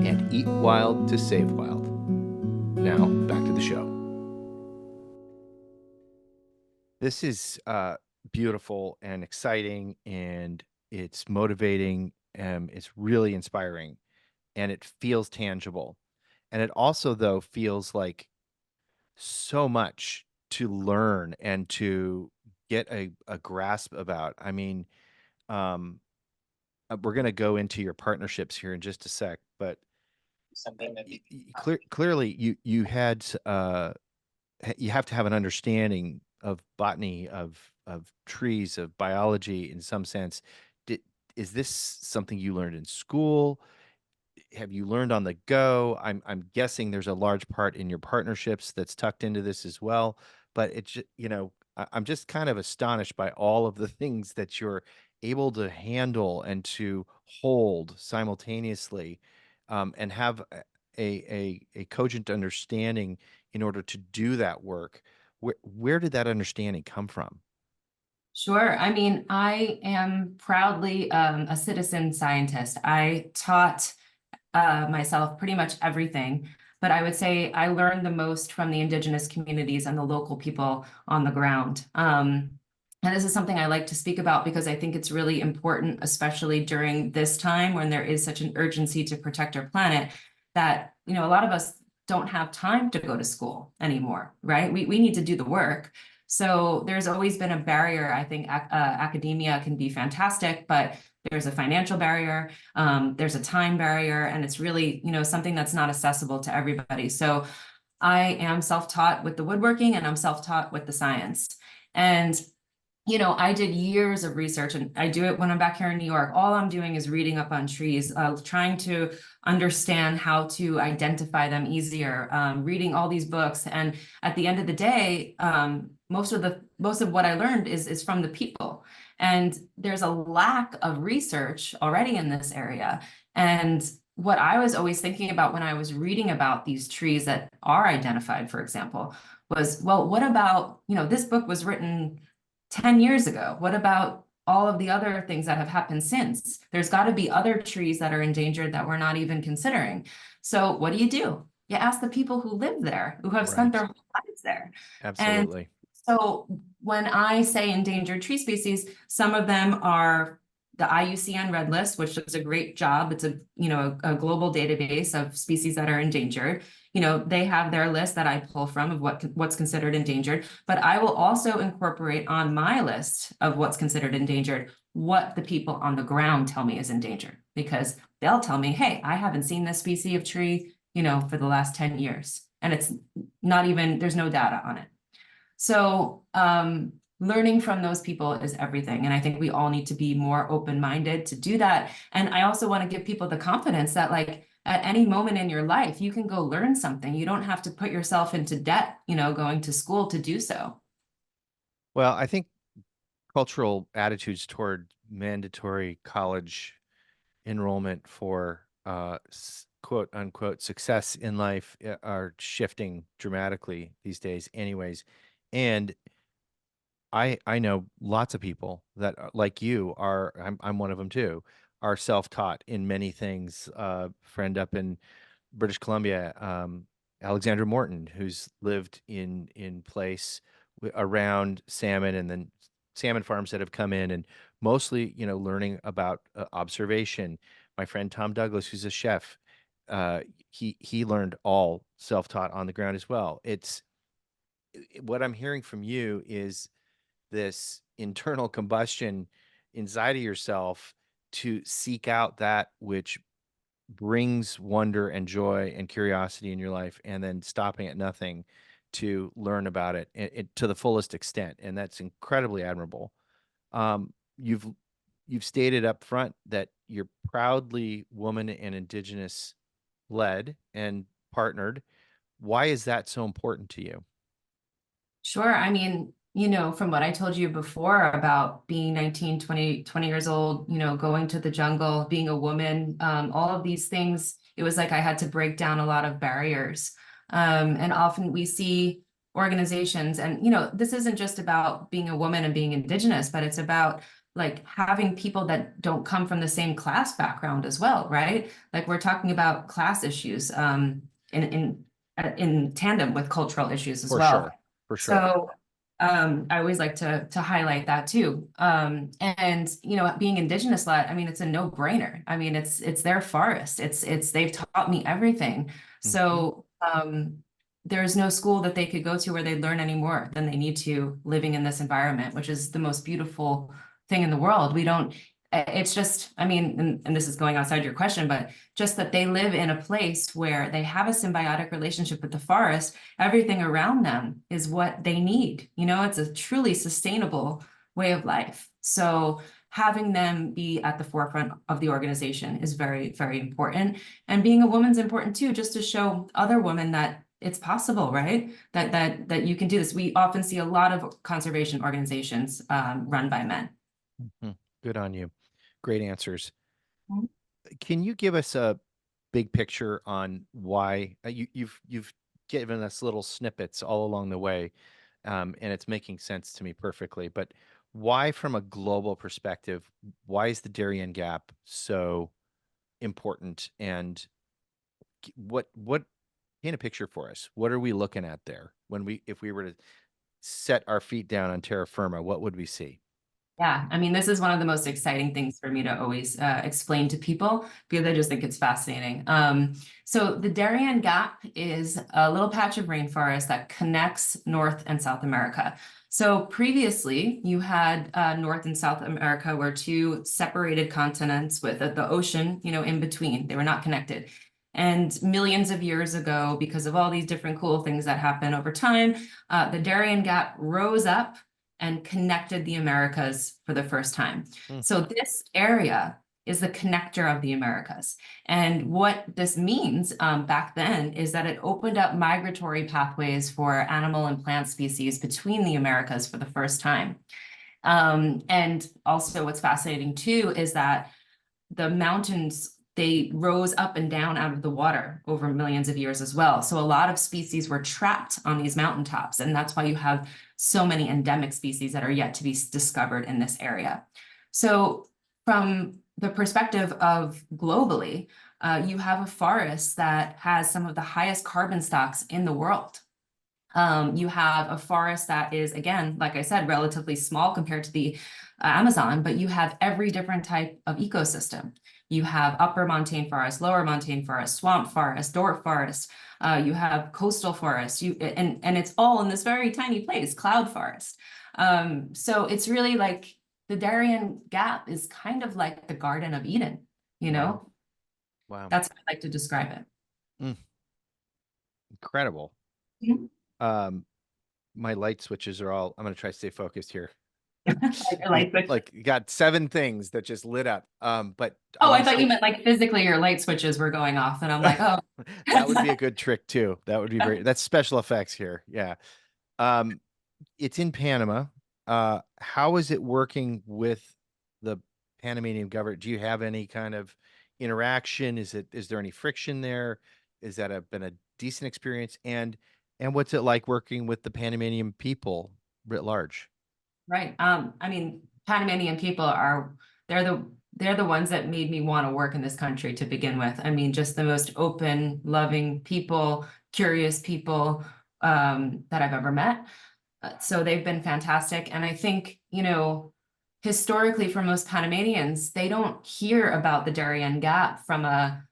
and eat wild to save wild. Now, back to the show. This is beautiful and exciting, and it's motivating, and it's really inspiring, and it feels tangible. And it also, though, feels like so much to learn and to get a grasp about. I mean, we're going to go into your partnerships here in just a sec, but clearly you had you have to have an understanding of botany, of trees, of biology in some sense. Is this something you learned in school? Have you learned on the go? I'm guessing there's a large part in your partnerships that's tucked into this as well. But it's, I'm just kind of astonished by all of the things that you're able to handle and to hold simultaneously, and have a cogent understanding in order to do that work. Where did that understanding come from? Sure. I mean, I am proudly a citizen scientist. I taught myself pretty much everything, but I would say I learned the most from the indigenous communities and the local people on the ground. And this is something I like to speak about because I think it's really important, especially during this time when there is such an urgency to protect our planet, that, a lot of us don't have time to go to school anymore, right? We need to do the work. So there's always been a barrier. I think academia can be fantastic, but there's a financial barrier, there's a time barrier, and it's really, something that's not accessible to everybody. So I am self-taught with the woodworking and I'm self-taught with the science. And I did years of research, and I do it when I'm back here in New York. All I'm doing is reading up on trees, trying to understand how to identify them easier, reading all these books. And at the end of the day, most of what I learned is from the people. And there's a lack of research already in this area. And what I was always thinking about when I was reading about these trees that are identified, for example, was, well, what about, this book was written 10 years ago. What about all of the other things that have happened since? There's got to be other trees that are endangered that we're not even considering. So what do? You ask the people who live there, who have spent Right. their whole lives there. And Absolutely. so when I say endangered tree species, some of them are the IUCN Red List, which does a great job. It's a global database of species that are endangered. They have their list that I pull from of what's considered endangered, but I will also incorporate on my list of what's considered endangered what the people on the ground tell me is endangered, because they'll tell me, hey, I haven't seen this species of tree, for the last 10 years. And it's not even, there's no data on it. So learning from those people is everything. And I think we all need to be more open-minded to do that. And I also want to give people the confidence that, like, at any moment in your life, you can go learn something. You don't have to put yourself into debt, going to school to do so. Well, I think cultural attitudes toward mandatory college enrollment for quote unquote success in life are shifting dramatically these days anyways. And I know lots of people that like you are, I'm one of them too, are self-taught in many things. Friend up in British Columbia, Alexandra Morton, who's lived in place around salmon, and then salmon farms that have come in, and mostly, learning about observation. My friend Tom Douglas, who's a chef, he learned all self-taught on the ground as well. It's what I'm hearing from you is this internal combustion inside of yourself to seek out that which brings wonder and joy and curiosity in your life, and then stopping at nothing to learn about it to the fullest extent. And that's incredibly admirable. Um, you've stated up front that you're proudly woman and indigenous led and partnered. Why is that so important to you? Sure. I mean, from what I told you before about being 19, 20 years old, going to the jungle, being a woman, all of these things, it was like I had to break down a lot of barriers. And often we see organizations, and, this isn't just about being a woman and being indigenous, but it's about, like, having people that don't come from the same class background as well, right? Like, we're talking about class issues, in tandem with cultural issues as For well. sure. For sure. So I always like to highlight that too. And being indigenous led, I mean, it's a no-brainer. I mean, it's their forest. It's they've taught me everything. Mhm. So there's no school that they could go to where they learn any more than they need to living in this environment, which is the most beautiful thing in the world. We don't, it's just, I mean, and this is going outside your question, but just that they live in a place where they have a symbiotic relationship with the forest. Everything around them is what they need. It's a truly sustainable way of life. So having them be at the forefront of the organization is very, very important. And being a woman's important too, just to show other women that it's possible, right? That you can do this. We often see a lot of conservation organizations run by men. Mhm. Good on you. Great answers. Can you give us a big picture on why you've given us little snippets all along the way, and it's making sense to me perfectly. But why, from a global perspective, why is the Darien Gap so important? And what paint a picture for us? What are we looking at there when if we were to set our feet down on terra firma, what would we see? Yeah, I mean, this is one of the most exciting things for me to always explain to people because I just think it's fascinating. So the Darien Gap is a little patch of rainforest that connects North and South America. So previously, you had North and South America were two separated continents with the ocean, in between. They were not connected. And millions of years ago, because of all these different cool things that happen over time, the Darien Gap rose up and connected the Americas for the first time. Hmm. So this area is the connector of the Americas. And what this means back then is that it opened up migratory pathways for animal and plant species between the Americas for the first time. And also what's fascinating too is that the mountains, they rose up and down out of the water over millions of years as well. So a lot of species were trapped on these mountaintops, and that's why you have so many endemic species that are yet to be discovered in this area. So from the perspective of globally, you have a forest that has some of the highest carbon stocks in the world. You have a forest that is, again, like I said, relatively small compared to the Amazon, but you have every different type of ecosystem. You have upper montane forest, lower montane forest, swamp forest, dwarf forest. You have coastal forest. And it's all in this very tiny place, cloud forest. So it's really like the Darien Gap is kind of like the Garden of Eden, you know? Wow. Wow. That's how I like to describe it. Mm, incredible. Mhm. Um, my light switches are all, I'm going to try to stay focused here. I like which. Like you got 7 things that just lit up. But I Oh, want I to thought you stay. meant like physically your light switches were going off, and I'm like, oh. That would be a good trick too. That would be that's special effects here. Yeah. Um, it's in Panama. How is it working with the Panamanian government? Do you have any kind of interaction? Is there any friction there? Is that been a decent experience? And what's it like working with the Panamanian people writ large? Right. I mean, Panamanian people are they're the they're the ones that made me want to work in this country to begin with. I mean, just the most open, loving people, curious people that I've ever met. So they've been fantastic. And I think, historically for most Panamanians, they don't hear about the Darien Gap from a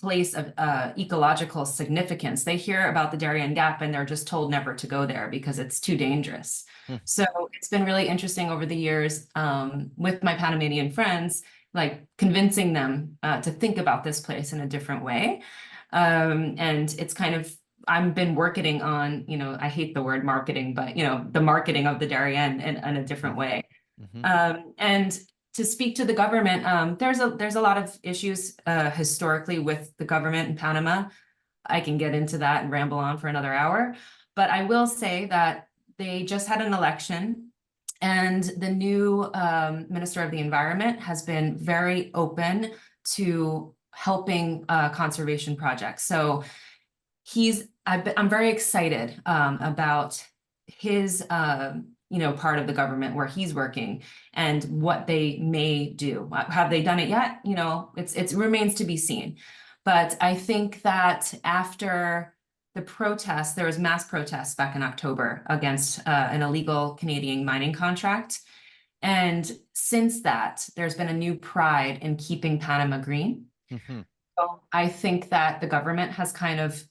place of ecological significance. They hear about the Darien Gap and they're just told never to go there because it's too dangerous. Hmm. So it's been really interesting over the years with my Panamanian friends, like convincing them to think about this place in a different way. And it's kind of, I've been working on, I hate the word marketing, but, the marketing of the Darien in a different way. Mm-hmm. And to speak to the government, there's a lot of issues historically with the government in Panama. I can get into that and ramble on for another hour, but I will say that they just had an election, and the new Minister of the Environment has been very open to helping conservation projects. So I'm very excited about his part of the government where he's working and what they may do. Have they done it yet? It remains to be seen. But I think that after the protests, there was mass protests back in October against an illegal Canadian mining contract. And since that, there's been a new pride in keeping Panama green. Mm-hmm. So I think that the government has kind of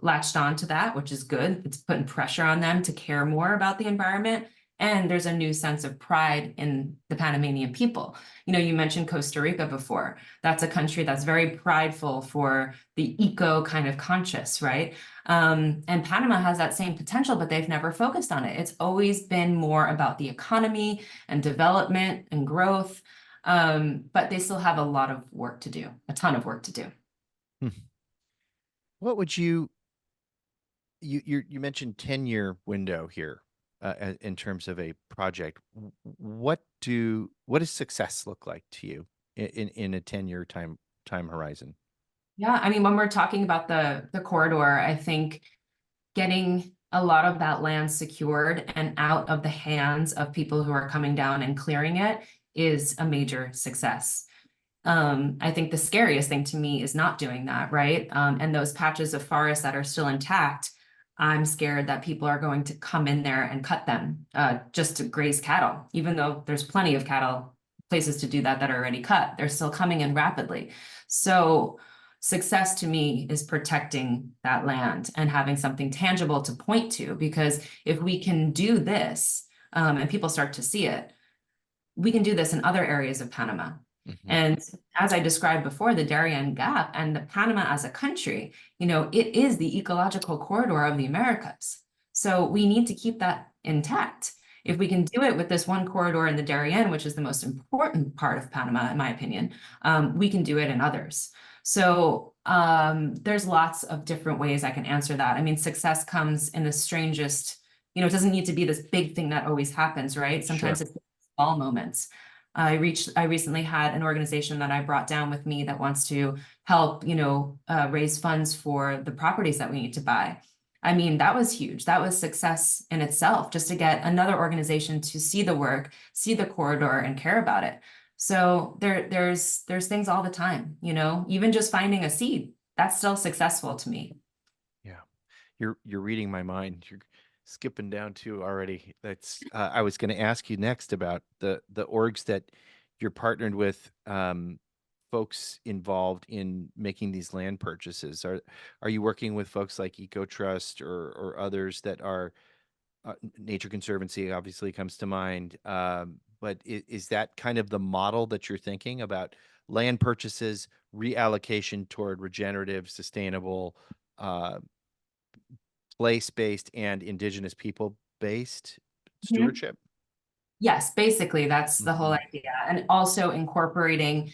latched on to that, which is good. It's putting pressure on them to care more about the environment. And there's a new sense of pride in the Panamanian people. You mentioned Costa Rica before. That's a country that's very prideful for the eco kind of conscious, right? And Panama has that same potential, but they've never focused on it. It's always been more about the economy and development and growth. But they still have a lot of work to do, a ton of work to do. Hmm. What would you mentioned 10-year window here in terms of a project. What does success look like to you in a 10-year time horizon? Yeah, I mean, when we're talking about the corridor, I think getting a lot of that land secured and out of the hands of people who are coming down and clearing it is a major success. I think the scariest thing to me is not doing that, right? And those patches of forest that are still intact, I'm scared that people are going to come in there and cut them just to graze cattle, even though there's plenty of cattle places to do that that are already cut. They're still coming in rapidly. So success to me is protecting that land and having something tangible to point to, because if we can do this and people start to see it, we can do this in other areas of Panama. Mm-hmm. And as I described before, the Darién Gap and the Panama as a country, it is the ecological corridor of the Americas. So we need to keep that intact. If we can do it with this one corridor in the Darién, which is the most important part of Panama, in my opinion, we can do it in others. So there's lots of different ways I can answer that. I mean, success comes in the strangest, it doesn't need to be this big thing that always happens, right? Sometimes Sure. it's small moments. I recently had an organization that I brought down with me that wants to help, raise funds for the properties that we need to buy. I mean, that was huge. That was success in itself, just to get another organization to see the work, see the corridor, and care about it. So there's things all the time, even just finding a seed, that's still successful to me. Yeah. You're reading my mind. You're skipping down to already. That's I was going to ask you next about the orgs that you're partnered with, folks involved in making these land purchases. Are you working with folks like EcoTrust or others that are Nature Conservancy obviously comes to mind, but is that kind of the model that you're thinking about, land purchases, reallocation toward regenerative, sustainable, uh, place-based and indigenous people-based Mhm. stewardship? Yes, basically, that's the whole Mhm. idea. And also incorporating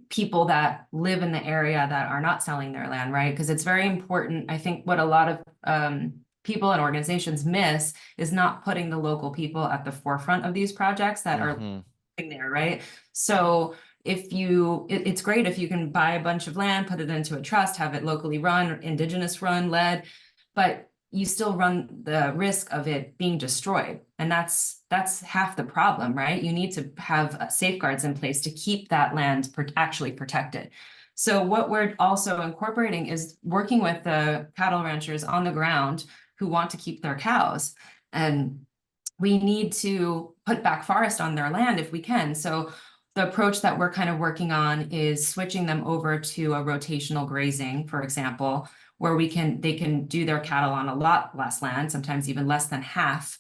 people that live in the area that are not selling their land, right? Because it's very important. I think what a lot of people and organizations miss is not putting the local people at the forefront of these projects that are Mhm. there, right? So it's great if you can buy a bunch of land, put it into a trust, have it locally run, indigenous run, led, but you still run the risk of it being destroyed. And that's half the problem, right? You need to have safeguards in place to keep that land actually protected. So what we're also incorporating is working with the cattle ranchers on the ground who want to keep their cows. And we need to put back forest on their land if we can. So the approach that we're kind of working on is switching them over to a rotational grazing, for example, where they can do their cattle on a lot less land, sometimes even less than half.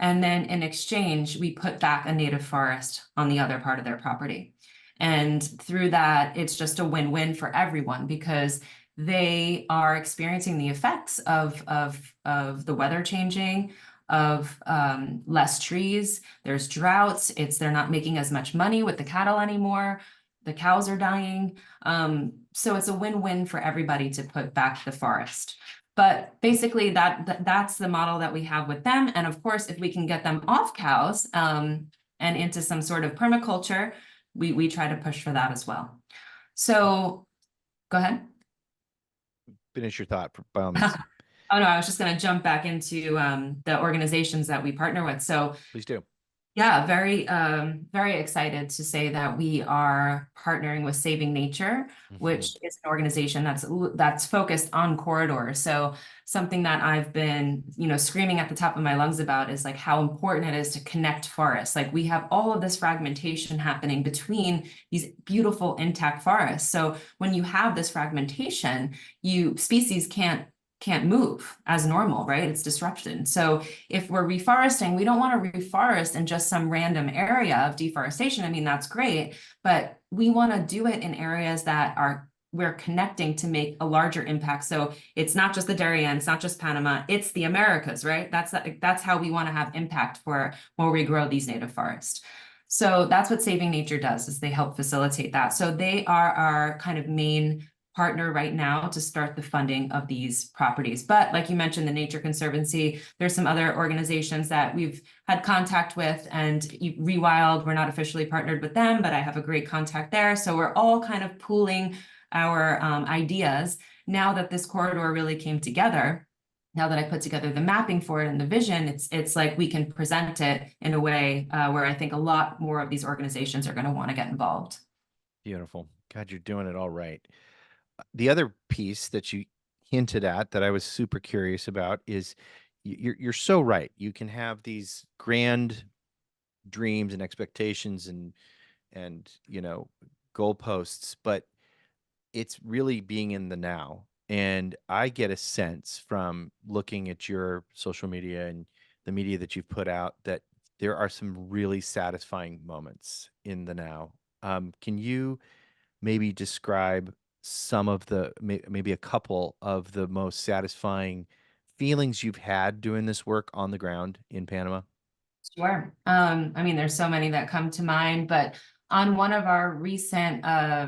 And then in exchange, we put back a native forest on the other part of their property. And through that, it's just a win-win for everyone, because they are experiencing the effects of the weather changing, of less trees, there's droughts, they're not making as much money with the cattle anymore, the cows are dying. So it's a win-win for everybody to put back the forest. But basically that's the model that we have with them. And of course, if we can get them off cows and into some sort of permaculture, we try to push for that as well. So go ahead. Finish your thought, by all means. Oh no, I was just going to jump back into the organizations that we partner with. So Please do. yeah, very excited to say that we are partnering with Saving Nature, which Mhm. is an organization that's focused on corridors. So something that I've been, screaming at the top of my lungs about is like how important it is to connect forests. Like we have all of this fragmentation happening between these beautiful intact forests. So when you have this fragmentation, species can't move as normal, right? It's disruption. So if we're reforesting, we don't want to reforest in just some random area of deforestation. I mean, that's great, but we want to do it in areas that we're connecting to make a larger impact. So it's not just the Darien, it's not just Panama, it's the Americas, right? That's how we want to have impact for where we grow these native forests. So that's what Saving Nature does, is they help facilitate that. So they are our kind of main partner right now to start the funding of these properties. But like you mentioned, the Nature Conservancy, there's some other organizations that we've had contact with, and Rewild, we're not officially partnered with them, but I have a great contact there. So we're all kind of pooling our ideas. Now that this corridor really came together, now that I put together the mapping for it and the vision, it's like we can present it in a way where I think a lot more of these organizations are going to want to get involved. Beautiful. God, you're doing it all right. The other piece that you hinted at that I was super curious about is you're so right. You can have these grand dreams and expectations and goalposts, but it's really being in the now. And I get a sense from looking at your social media and the media that you've put out that there are some really satisfying moments in the now. Can you maybe describe some of maybe a couple of the most satisfying feelings you've had doing this work on the ground in Panama? Sure. I mean, there's so many that come to mind, but on one of our recent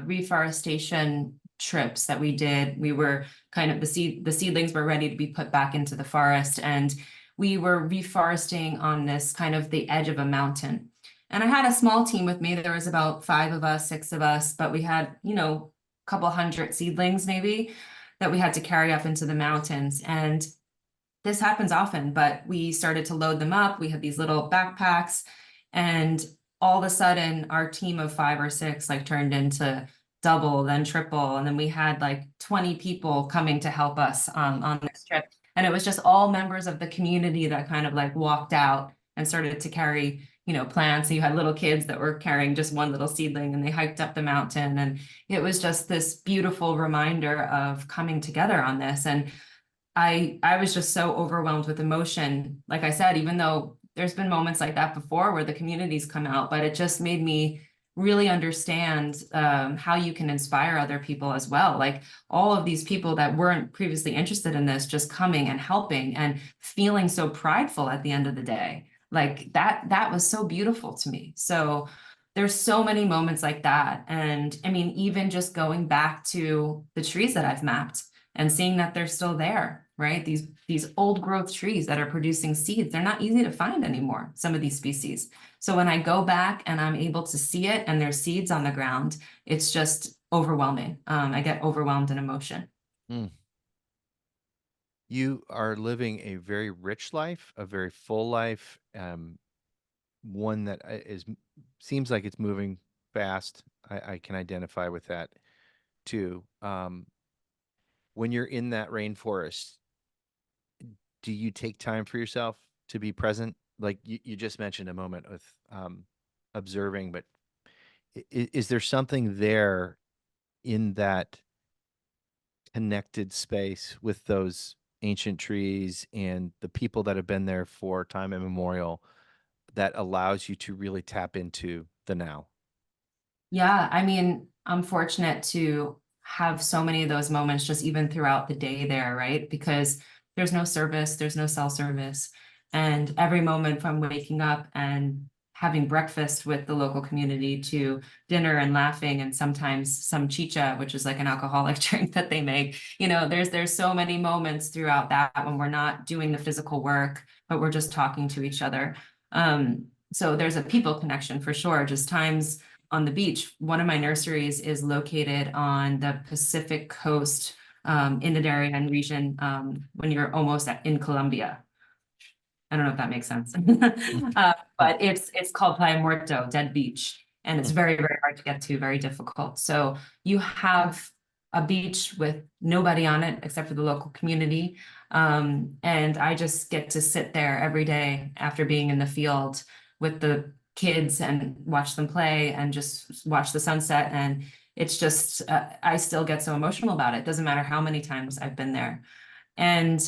reforestation trips that we did, we were kind of the seedlings were ready to be put back into the forest, and we were reforesting on this kind of the edge of a mountain. And I had a small team with me. There was about 5 of us, 6 of us, but we had, a couple hundred seedlings maybe that we had to carry up into the mountains. And this happens often, but we started to load them up. We had these little backpacks, and all of a sudden our team of 5 or 6 like turned into double, then triple. And then we had like 20 people coming to help us on this trip. And it was just all members of the community that kind of like walked out and started to carry, plants. So you had little kids that were carrying just one little seedling, and they hiked up the mountain. And it was just this beautiful reminder of coming together on this. And I was just so overwhelmed with emotion. Like I said, even though there's been moments like that before where the communities come out, but it just made me really understand how you can inspire other people as well. Like all of these people that weren't previously interested in this, just coming and helping and feeling so prideful at the end of the day. Like that was so beautiful to me. So there's so many moments like that. And I mean, even just going back to the trees that I've mapped and seeing that they're still there, right? These old growth trees that are producing seeds, they're not easy to find anymore, some of these species. So when I go back and I'm able to see it and there's seeds on the ground, it's just overwhelming. I get overwhelmed in emotion. Mm. You are living a very rich life, a very full life, one that seems like it's moving fast. I can identify with that too. When you're in that rainforest, do you take time for yourself to be present? Like you just mentioned a moment with observing, but is there something there in that connected space with those ancient trees and the people that have been there for time immemorial that allows you to really tap into the now? Yeah, I mean, I'm fortunate to have so many of those moments just even throughout the day there, right? Because there's no service, there's no cell service. And every moment from waking up and having breakfast with the local community to dinner and laughing and sometimes some chicha, which is like an alcoholic drink that they make. There's so many moments throughout that when we're not doing the physical work, but we're just talking to each other. So there's a people connection for sure, just times on the beach. One of my nurseries is located on the Pacific coast in the Darién region when you're almost in Colombia. I don't know if that makes sense. But it's called Playa Muerto, Dead Beach, and it's very, very hard to get to, very difficult. So you have a beach with nobody on it except for the local community. And I just get to sit there every day after being in the field with the kids and watch them play and just watch the sunset. And it's just, I still get so emotional about it. Doesn't matter how many times I've been there. And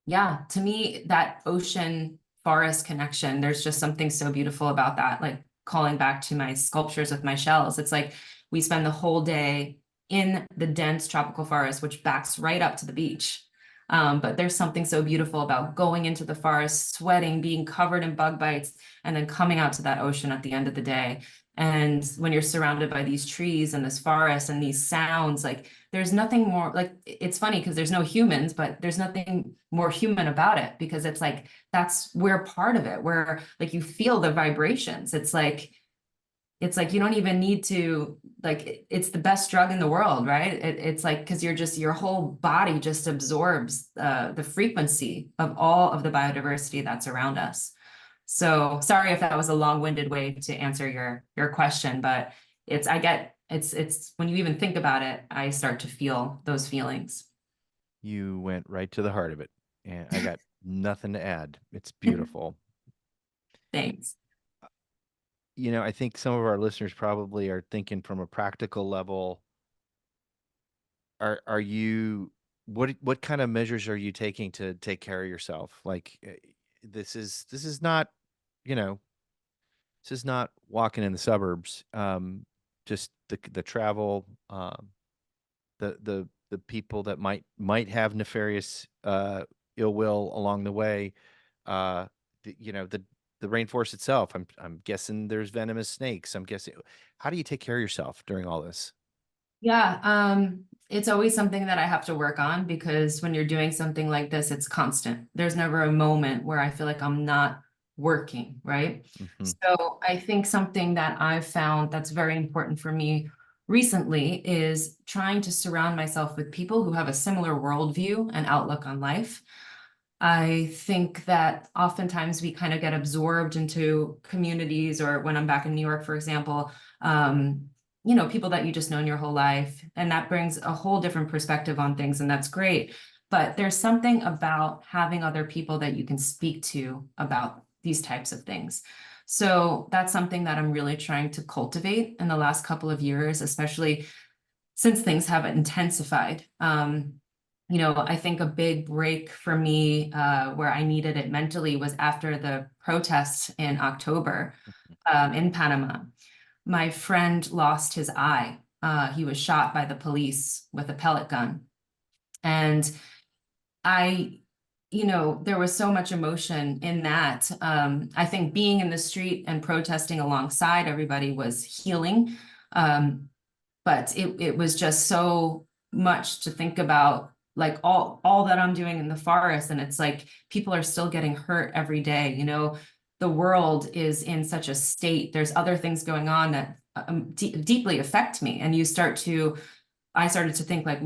yeah, to me, that ocean forest connection, there's just something so beautiful about that. Like calling back to my sculptures with my shells. It's like we spend the whole day in the dense tropical forest, which backs right up to the beach. But there's something so beautiful about going into the forest, sweating, being covered in bug bites, and then coming out to that ocean at the end of the day. And when you're surrounded by these trees and this forest and these sounds, like there's nothing more, like it's funny because there's no humans, but there's nothing more human about it, because it's like we're part of it. We're like, you feel the vibrations. It's like it's like you don't even need to like it's the best drug in the world, right? It's like because you're just your whole body just absorbs the frequency of all of the biodiversity that's around us. So sorry if that was a long-winded way to answer your question, but it's when you even think about it, I start to feel those feelings. You went right to the heart of it, and I got nothing to add. It's beautiful. Thanks. I think some of our listeners probably are thinking from a practical level. Are you what kind of measures are you taking to take care of yourself? Like this is not, you know, this is not walking in the suburbs. Just the travel, the people that might have nefarious ill will along the way. Uh, the rainforest itself. I'm guessing there's venomous snakes. I'm guessing. How do you take care of yourself during all this? Yeah, it's always something that I have to work on because when you're doing something like this, it's constant. There's never a moment where I feel like I'm not working, right? Hmm. So I think something that I've found that's very important for me recently is trying to surround myself with people who have a similar worldview and outlook on life. I think that oftentimes we kind of get absorbed into communities, or when I'm back in New York, for example, people that you just known your whole life, and that brings a whole different perspective on things, and that's great. But there's something about having other people that you can speak to about these types of things. So that's something that I'm really trying to cultivate in the last couple of years, especially since things have intensified. I think a big break for me where I needed it mentally was after the protests in October in Panama. My friend lost his eye. He was shot by the police with a pellet gun. And I, there was so much emotion in that. I think being in the street and protesting alongside everybody was healing. Um, but it was just so much to think about, like all that I'm doing in the forest, and it's like people are still getting hurt every day. The world is in such a state. There's other things going on that deeply affect me, and I started to think like,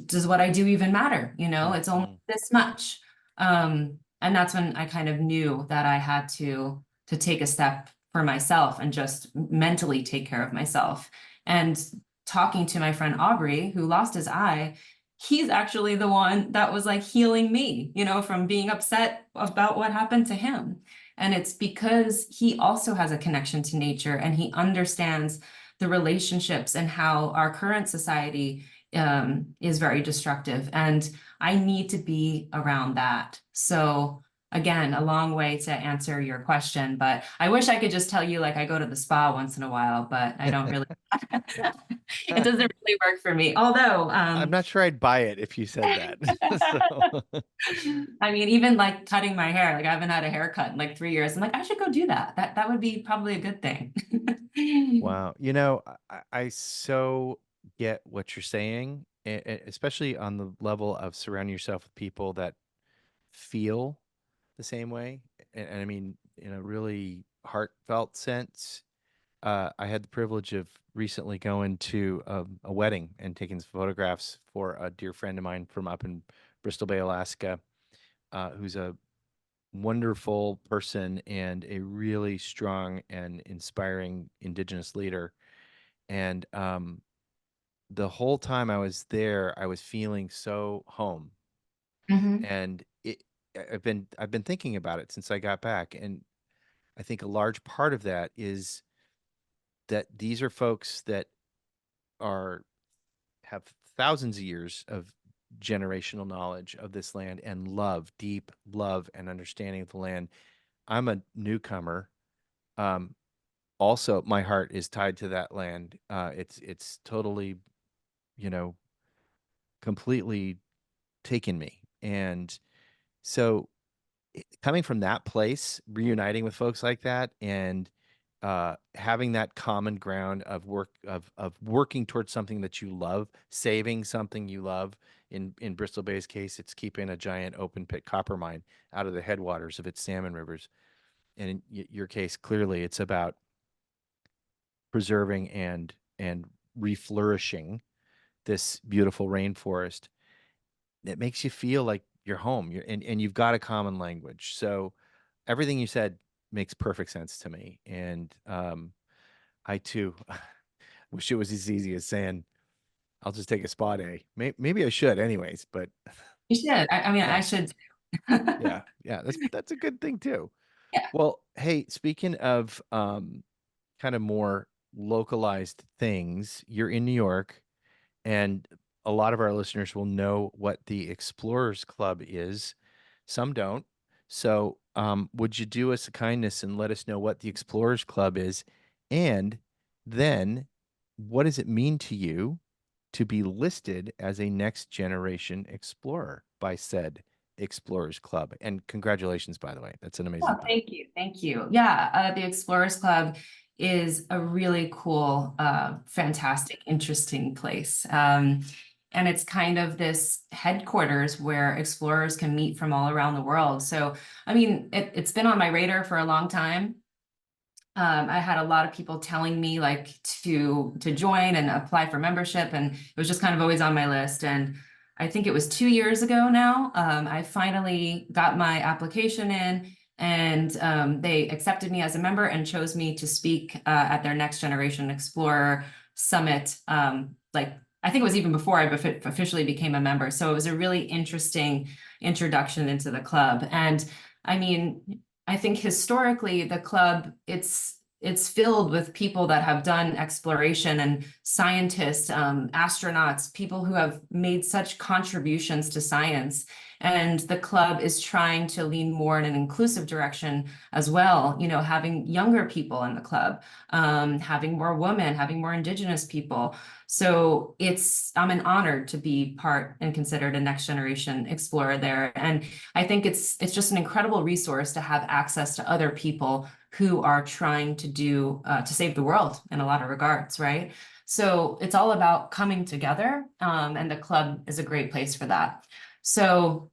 does what I do even matter? It's only Hmm. this much. And that's when I kind of knew that I had to take a step for myself and just mentally take care of myself. And talking to my friend Aubrey, who lost his eye, he's actually the one that was like healing me, from being upset about what happened to him. And it's because he also has a connection to nature and he understands the relationships and how our current society is very destructive. And I need to be around that. So again, a long way to answer your question, but I wish I could just tell you like I go to the spa once in a while, but I don't really. It doesn't really work for me. Although, I'm not sure I'd buy it if you said that. So, I mean, even like cutting my hair, like I haven't had a haircut in like 3 years. I'm like, I should go do that. That would be probably a good thing. wow. I so get what you're saying, especially on the level of surrounding yourself with people that feel the same way. And I mean, in a really heartfelt sense. I had the privilege of recently going to a wedding and taking some photographs for a dear friend of mine from up in Bristol Bay, Alaska, who's a wonderful person and a really strong and inspiring Indigenous leader. And the whole time I was there, I was feeling so home. Mhm. And I've been thinking about it since I got back, and I think a large part of that is that these are folks that are have thousands of years of generational knowledge of this land and love, deep love and understanding of the land. I'm a newcomer. Um, Also, my heart is tied to that land. It's totally, you know, completely taken me. And so coming from that place, reuniting with folks like that, and having that common ground of working towards something that you love, saving something you love. In Bristol Bay's case, it's keeping a giant open pit copper mine out of the headwaters of its salmon rivers. And in your case, clearly, it's about preserving and reflourishing this beautiful rainforest, it makes you feel like you're home. And you've got a common language. So everything you said makes perfect sense to me. And I too wish it was as easy as saying, I'll just take a spa day. Maybe I should anyways, but You should. I mean, I yeah, should. yeah, that's a good thing too. Yeah. Well, hey, speaking of kind of more localized things, you're in New York, and a lot of our listeners will know what the Explorers Club is. Some don't. So, would you do us a kindness and let us know what the Explorers Club is? And then, what does it mean to you to be listed as a next generation explorer by said Explorers Club? And congratulations, by the way. That's an amazing Oh, thing. thank you. Thank you. Yeah, the Explorers Club is a really cool, fantastic, interesting place. And it's kind of this headquarters where explorers can meet from all around the world. So, I mean, it's been on my radar for a long time. I had a lot of people telling me like to join and apply for membership, and it was just kind of always on my list. And I think it was 2 years ago now, I finally got my application in, and they accepted me as a member and chose me to speak at their Next Generation Explorer Summit. Like I think it was even before I officially became a member. So it was a really interesting introduction into the club. And I mean, I think historically the club, it's filled with people that have done exploration and scientists, astronauts, people who have made such contributions to science. And the club is trying to lean more in an inclusive direction as well, you know, having younger people in the club, having more women, having more Indigenous people. So I'm an honor to be part and considered a next generation explorer there. And I think it's just an incredible resource to have access to other people who are trying to do to save the world in a lot of regards, right? So it's all about coming together, and the club is a great place for that. So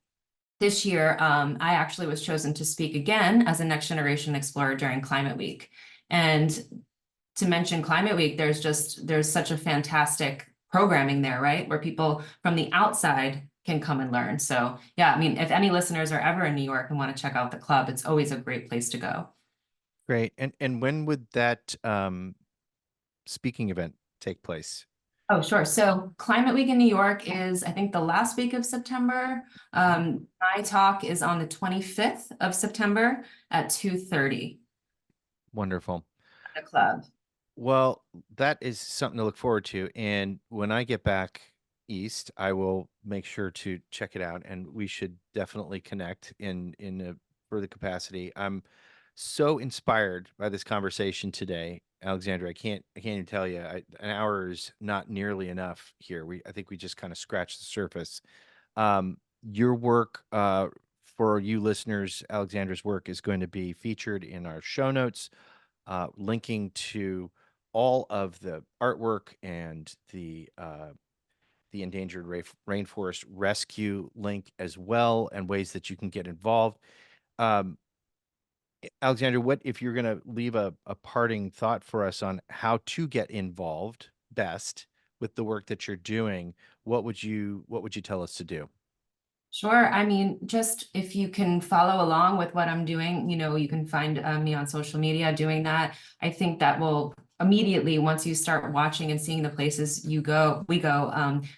this year, I actually was chosen to speak again as a next generation explorer during Climate Week. And to mention Climate Week, there's such a fantastic programming there, right? Where people from the outside can come and learn. So yeah, I mean, if any listeners are ever in New York and want to check out the club, it's always a great place to go. Great. And when would that speaking event take place? Oh, sure. So Climate Week in New York is, I think, the last week of September. My talk is on the 25th of September at 2:30 Wonderful. at the club. Well, that is something to look forward to. And when I get back east, I will make sure to check it out, and we should definitely connect in a further capacity. I'm so inspired by this conversation today, Alexandra. I can't even tell you. An hour is not nearly enough here. I think we just kind of scratched the surface. Your work, for you listeners, Alexandra's work is going to be featured in our show notes, linking to all of the artwork and the Endangered Rainforest Rescue link as well, and ways that you can get involved. Um, Alexandra, what if you're going to leave a parting thought for us on how to get involved best with the work that you're doing? What would you tell us to do? Sure. I mean, just if you can follow along with what I'm doing, you know, you can find me on social media doing that. I think that will immediately, once you start watching and seeing the places we go,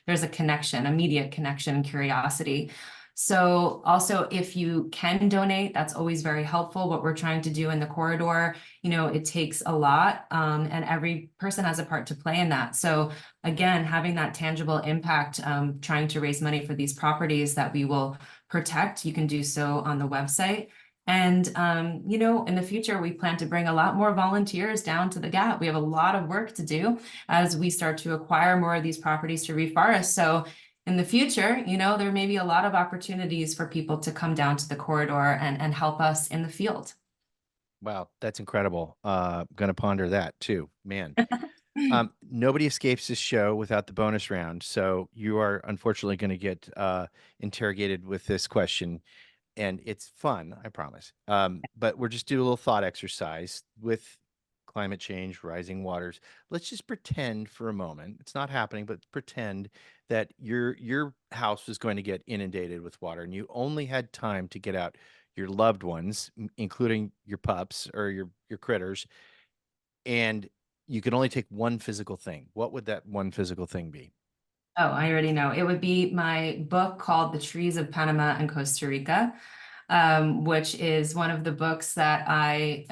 there's a connection, immediate connection and curiosity. So also, if you can donate, that's always very helpful. What we're trying to do in the corridor, you know, it takes a lot, and every person has a part to play in that. So again, having that tangible impact, trying to raise money for these properties that we will protect, you can do so on the website. And, you know, in the future, we plan to bring a lot more volunteers down to the Gap. We have a lot of work to do as we start to acquire more of these properties to reforest. So in the future, you know, there may be a lot of opportunities for people to come down to the corridor and help us in the field. Wow, that's incredible. Gonna ponder that too, man. Nobody escapes this show without the bonus round, so you are unfortunately going to get interrogated with this question, and it's fun, I promise. But we're just doing a little thought exercise with climate change, rising waters. Let's just pretend for a moment, it's not happening, but pretend that your house was going to get inundated with water and you only had time to get out your loved ones, including your pups or your critters, and you could only take one physical thing. What would that one physical thing be? Oh, I already know. It would be my book called The Trees of Panama and Costa Rica, which is one of the books that I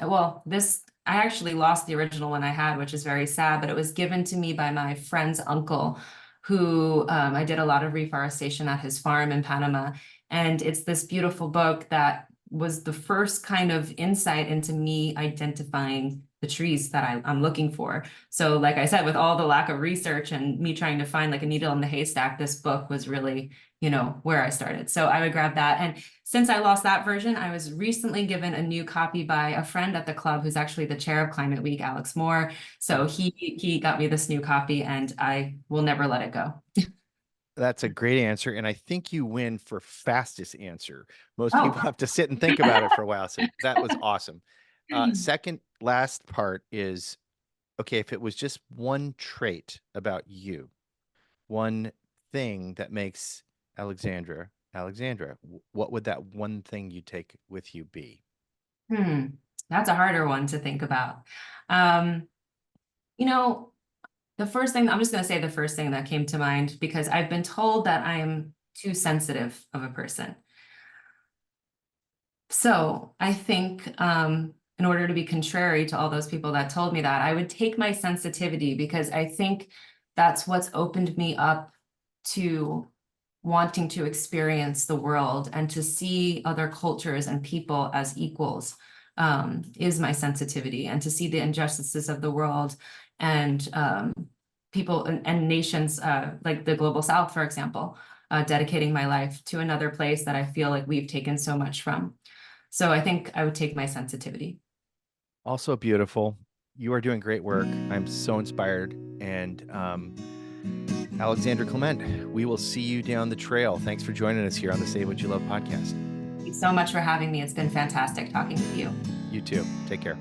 actually lost the original one I had, which is very sad, but it was given to me by my friend's uncle, who I did a lot of reforestation at his farm in Panama. And it's this beautiful book that was the first kind of insight into me identifying the trees that I'm looking for. So like I said, with all the lack of research and me trying to find like a needle in the haystack, this book was really, where I started. So I would grab that. And since I lost that version, I was recently given a new copy by a friend at the club who's actually the chair of Climate Week, Alex Moore. So he got me this new copy and I will never let it go. That's a great answer, and I think you win for fastest answer. Most Oh. people have to sit and think about it for a while, so that was awesome. Second last part is, okay, if it was just one trait about you, one thing that makes Alexandra, what would that one thing you take with you be? That's a harder one to think about. You know, the first thing, I'm just going to say the first thing that came to mind, because I've been told that I am too sensitive of a person. So I think in order to be contrary to all those people that told me that, I would take my sensitivity, because I think that's what's opened me up to wanting to experience the world and to see other cultures and people as equals, is my sensitivity, and to see the injustices of the world and people and nations like the Global South, for example, dedicating my life to another place that I feel like we've taken so much from. So I think I would take my sensitivity. Also beautiful. You are doing great work. I'm so inspired. And Alexandra Climent, we will see you down the trail. Thanks for joining us here on the Save What You Love podcast. Thank you so much for having me. It's been fantastic talking with you. You too. Take care.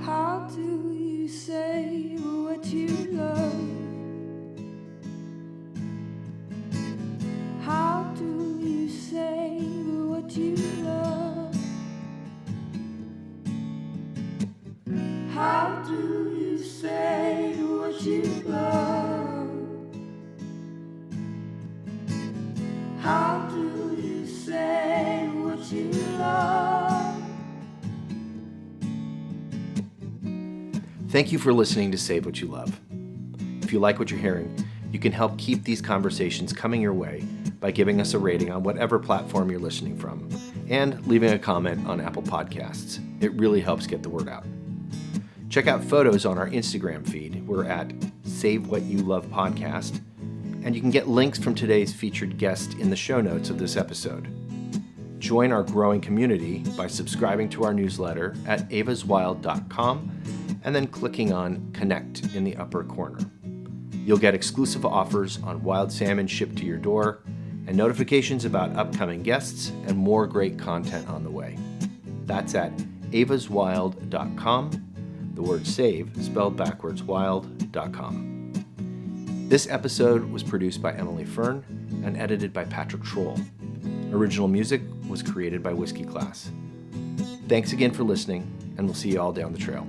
How do you say what you love? How do you say what you love? How do you say what you love? How do you say what you love? Thank you for listening to Save What You Love. If you like what you're hearing, you can help keep these conversations coming your way by giving us a rating on whatever platform you're listening from and leaving a comment on Apple Podcasts. It really helps get the word out. Check out photos on our Instagram feed. We're at Save What You Love Podcast, and you can get links from today's featured guest in the show notes of this episode. Join our growing community by subscribing to our newsletter at avaswild.com and then clicking on Connect in the upper corner. You'll get exclusive offers on wild salmon shipped to your door and notifications about upcoming guests and more great content on the way. That's at avaswild.com, the word save spelled backwards, wild.com. This episode was produced by Emily Fern and edited by Patrick Troll. Original music was created by Whiskey Class. Thanks again for listening, and we'll see you all down the trail.